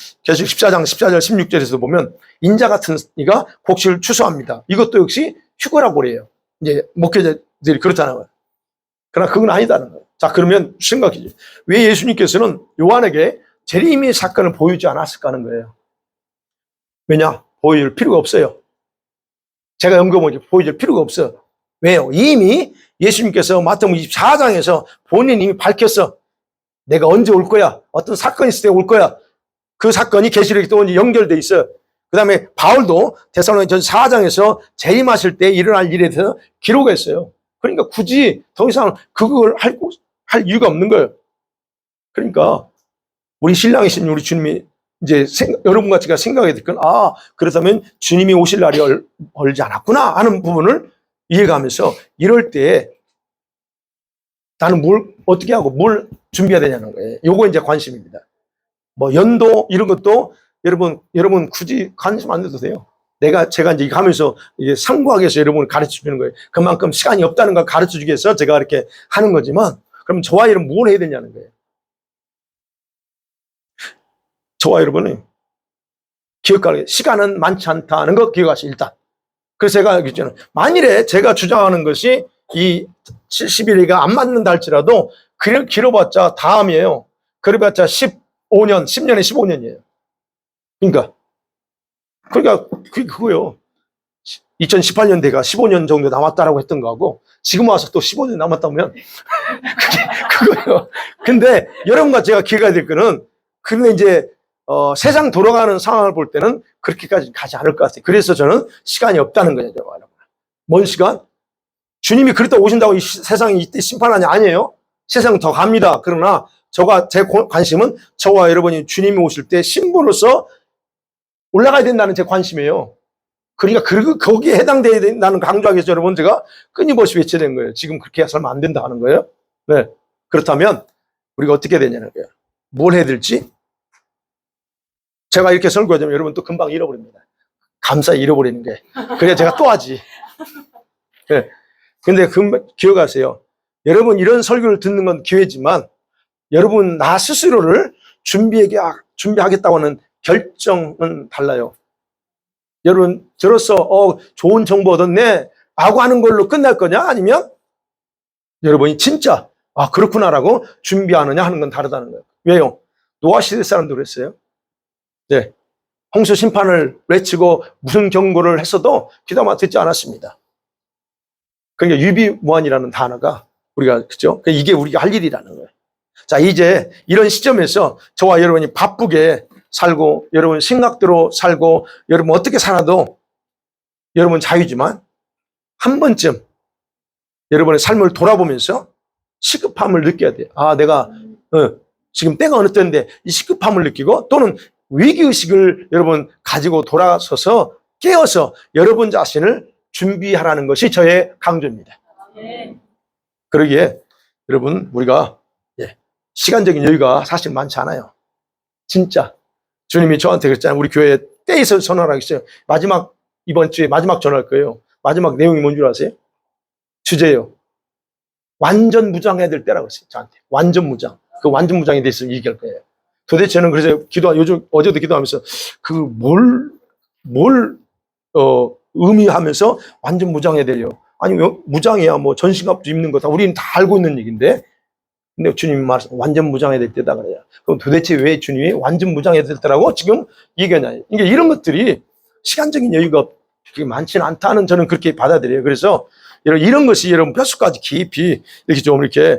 14장 14절 16절에서 보면 인자 같은 이가 곡식을 추수합니다. 이것도 역시 휴거라고 그래요. 이제 목회자들이 그렇다는 거예요. 그러나 그건 아니다는 거예요. 자, 그러면 생각이죠. 왜 예수님께서는 요한에게 재림의 사건을 보여주지 않았을까 하는 거예요. 왜냐? 보여줄 필요가 없어요. 제가 연구해보니까 보여줄 필요가 없어요. 왜요? 이미 예수님께서 마태복음 24장에서 본인이 이미 밝혔어. 내가 언제 올 거야? 어떤 사건이 있을 때 올 거야. 그 사건이 계시록에 또 연결돼 있어요. 그 다음에 바울도 데살로니가전서 4장에서 재림하실 때 일어날 일에 대해서 기록했어요. 그러니까 굳이 더 이상 그걸 할 이유가 없는 거예요. 그러니까 우리 신랑이신 우리 주님이 이제 여러분 같이 생각이 들 건 그렇다면 주님이 오실 날이 멀지 않았구나 하는 부분을 이해가면서 이럴 때 나는 뭘 어떻게 하고 뭘 준비해야 되냐는 거예요. 요거 이제 관심입니다. 뭐 연도 이런 것도 여러분 굳이 관심 안 내도 돼요. 제가 이제 하면서 이게 상고하기 위해서 여러분을 가르쳐 주는 거예요. 그만큼 시간이 없다는 걸 가르쳐 주기 위해서 제가 이렇게 하는 거지만, 그럼 저와 여러분 뭘 해야 되냐는 거예요. 저와 여러분은 기억하게 시간은 많지 않다는 거 기억하시죠, 일단. 그래서 제가 얘기했잖아요. 만일에 제가 주장하는 것이 이 70일이가 안 맞는다 할지라도 길어봤자 다음이에요. 그래봤자 10년에 15년이에요. 그러니까 그게 그거예요. 2018년대가 15년 정도 남았다라고 했던 거하고 지금 와서 또 15년 남았다면 그게 그거예요. 근데 여러분과 제가 기회가 될 거는 근데 이제 세상 돌아가는 상황을 볼 때는 그렇게까지 가지 않을 것 같아요. 그래서 저는 시간이 없다는 거죠. 먼 시간? 주님이 그렇다 오신다고 이 세상이 이때 심판하냐? 아니에요. 세상 더 갑니다. 그러나 제 관심은 저와 여러분이 주님이 오실 때 신부로서 올라가야 된다는 제 관심이에요. 그러니까 거기에 해당돼야 된다는 강조하기 위해서 여러분 제가 끊임없이 외쳐낸 거예요. 지금 그렇게 해서는 안 된다 하는 거예요. 네. 그렇다면 우리가 어떻게 되냐는 거예요. 뭘 해야 될지. 제가 이렇게 설교하자면 여러분 또 금방 잃어버립니다. 감사히 잃어버리는 게. 그래야 제가 또 하지. 네. 근데 기억하세요. 여러분 이런 설교를 듣는 건 기회지만 여러분 나 스스로를 준비하겠다고 하는 결정은 달라요. 여러분 저로서 좋은 정보 얻었네 라고 하는 걸로 끝날 거냐 아니면 여러분이 진짜 그렇구나라고 준비하느냐 하는 건 다르다는 거예요. 왜요? 노아 시대 사람도 그랬어요. 네. 홍수 심판을 외치고 무슨 경고를 했어도 귀담아 듣지 않았습니다. 그러니까 유비무환이라는 단어가 우리가 그죠? 이게 우리가 할 일이라는 거예요. 자, 이제 이런 시점에서 저와 여러분이 바쁘게 살고 여러분 생각대로 살고 여러분 어떻게 살아도 여러분 자유지만 한 번쯤 여러분의 삶을 돌아보면서 시급함을 느껴야 돼요. 내가 지금 때가 어느 때인데 이 시급함을 느끼고 또는 위기의식을 여러분 가지고 돌아서서 깨어서 여러분 자신을 준비하라는 것이 저의 강조입니다. 그러기에 여러분 우리가 시간적인 여유가 사실 많지 않아요. 진짜 주님이 저한테 그랬잖아요. 우리 교회에 때에서 전화하겠어요. 이번 주에 마지막 전화할 거예요. 마지막 내용이 뭔 줄 아세요? 주제예요. 완전 무장해야 될 때라고 했어요. 저한테. 완전 무장. 그 완전 무장에 대해서 얘기할 거예요. 도대체 저는 그래서 어제도 기도하면서 뭘 의미하면서 완전 무장해야 돼요. 아니, 무장해야 뭐 전신갑주 입는 거 다 우리는 다 알고 있는 얘기인데. 근데 주님이 말씀 완전 무장해야 될 때다 그래요. 그럼 도대체 왜 주님이 완전 무장해야 될 때라고 지금 얘기하냐. 그러니까 이런 것들이 시간적인 여유가 그렇게 많지는 않다는 저는 그렇게 받아들여요. 그래서 이런 것이 여러분 뼛속까지 깊이 이렇게 좀 이렇게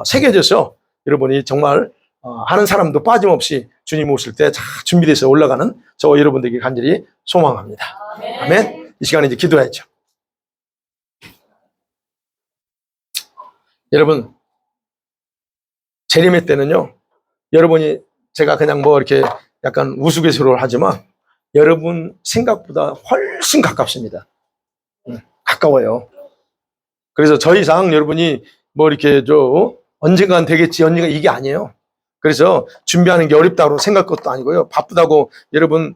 새겨져서 여러분이 정말 하는 사람도 빠짐없이 주님 오실 때 잘 준비돼서 올라가는 저와 여러분들에게 간절히 소망합니다. 아멘. 이 시간에 이제 기도해야죠. 여러분 재림의 때는요, 여러분이 제가 그냥 뭐 이렇게 약간 우스갯소리를 하지만 여러분 생각보다 훨씬 가깝습니다. 가까워요. 그래서 더 이상 여러분이 뭐 이렇게 언젠간 되겠지, 언젠가 이게 아니에요. 그래서 준비하는 게 어렵다고 생각할 것도 아니고요. 바쁘다고 여러분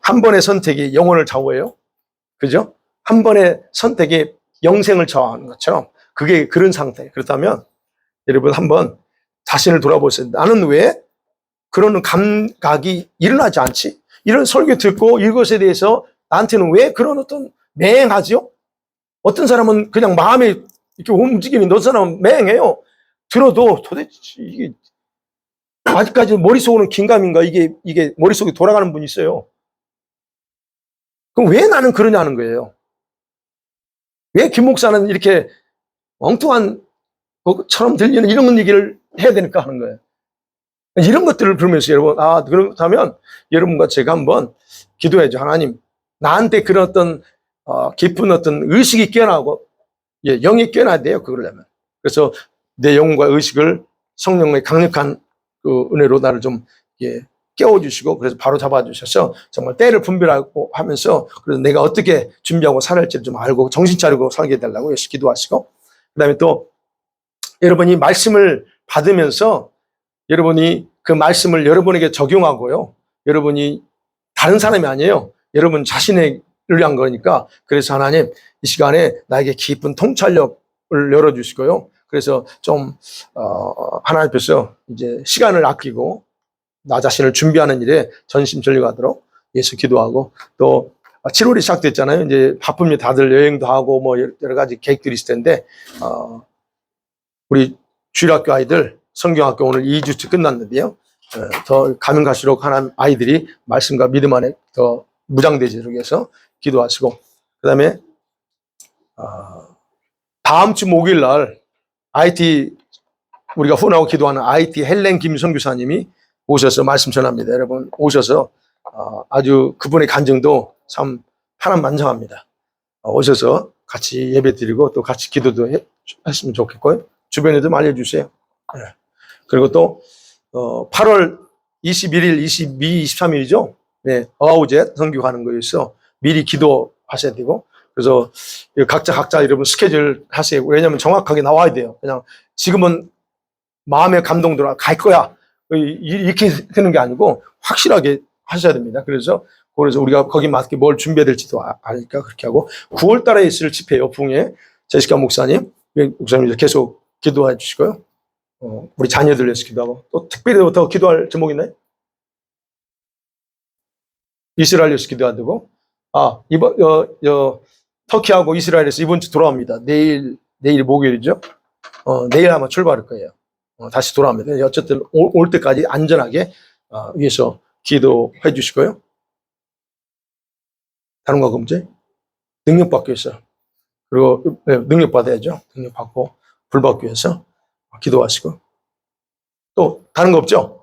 한 번의 선택이 영혼을 좌우해요. 그죠? 한 번의 선택이 영생을 좌우하는 것처럼 그게 그런 상태예요. 그렇다면 여러분 한번 자신을 돌아보세요. 나는 왜 그런 감각이 일어나지 않지? 이런 설교 듣고 이것에 대해서 나한테는 왜 그런 어떤 맹하지요? 어떤 사람은 그냥 마음이 이렇게 움직이는 어떤 사람은 맹해요. 들어도 도대체 이게 아직까지 머릿속으로는 긴가민가 이게 머릿속에 돌아가는 분이 있어요. 그럼 왜 나는 그러냐는 거예요. 왜 김 목사는 이렇게 엉뚱한 것처럼 들리는 이런 얘기를 해야 되니까 하는 거예요. 이런 것들을 들으면서 여러분, 그렇다면 여러분과 제가 한번 기도해야죠. 하나님, 나한테 그런 어떤 깊은 어떤 의식이 깨어나고, 영이 깨어나야 돼요. 그러려면. 그래서 내 영혼과 의식을 성령의 강력한 그 은혜로 나를 좀 깨워주시고, 그래서 바로 잡아주셔서 정말 때를 분별하고 하면서, 그래서 내가 어떻게 준비하고 살을지 좀 알고 정신 차리고 살게 해달라고 열심히 기도하시고, 그 다음에 또 여러분이 말씀을 받으면서 여러분이 그 말씀을 여러분에게 적용하고요. 여러분이 다른 사람이 아니에요. 여러분 자신을 위한 거니까. 그래서 하나님 이 시간에 나에게 깊은 통찰력을 열어주시고요. 그래서 좀 하나님 앞에서 이제 시간을 아끼고 나 자신을 준비하는 일에 전심전력하도록 예수 기도하고, 또 7월이 시작됐잖아요. 이제 바쁩니다. 다들 여행도 하고 뭐 여러 가지 계획들이 있을 텐데 우리 주일학교 아이들 성경학교 오늘 2주째 끝났는데요. 더 가면 갈수록 하나님 아이들이 말씀과 믿음 안에 더 무장되지를 위해서 기도하시고, 그 다음에 다음 주 목요일 날 우리가 훈하고 기도하는 IT 헬렌 김 선교사님이 오셔서 말씀 전합니다. 여러분 오셔서 아주 그분의 간증도 참 파란만장합니다. 오셔서 같이 예배 드리고 또 같이 기도도 했으면 좋겠고요. 주변에 좀 알려주세요. 네. 그리고 또 8월 21일, 22, 23일이죠. 네, 어아우젯 선교하는 거에서 미리 기도하셔야 되고, 그래서 각자 여러분 스케줄 하세요. 왜냐하면 정확하게 나와야 돼요. 그냥 지금은 마음의 감동 들어 갈 거야 이렇게 되는 게 아니고 확실하게 하셔야 됩니다. 그래서 우리가 거기 맞게 뭘 준비해야 될지도 아니까 그렇게 하고, 9월 달에 있을 집회요. 부흥회 제시카 목사님 계속 기도해 주시고요. 우리 자녀들 위해서 기도하고, 또 특별히 더 기도할 제목 있나요? 이스라엘 위해서 기도해야 되고, 이번 터키하고 이스라엘에서 이번 주 돌아옵니다. 내일 목요일이죠. 내일 아마 출발할 거예요. 다시 돌아옵니다. 어쨌든 올 때까지 안전하게 위해서 기도해 주시고요. 다른 거 금지? 능력 받기 위해서. 그리고 능력 받아야죠. 능력 받고 불 받기 위해서 기도하시고. 또 다른 거 없죠?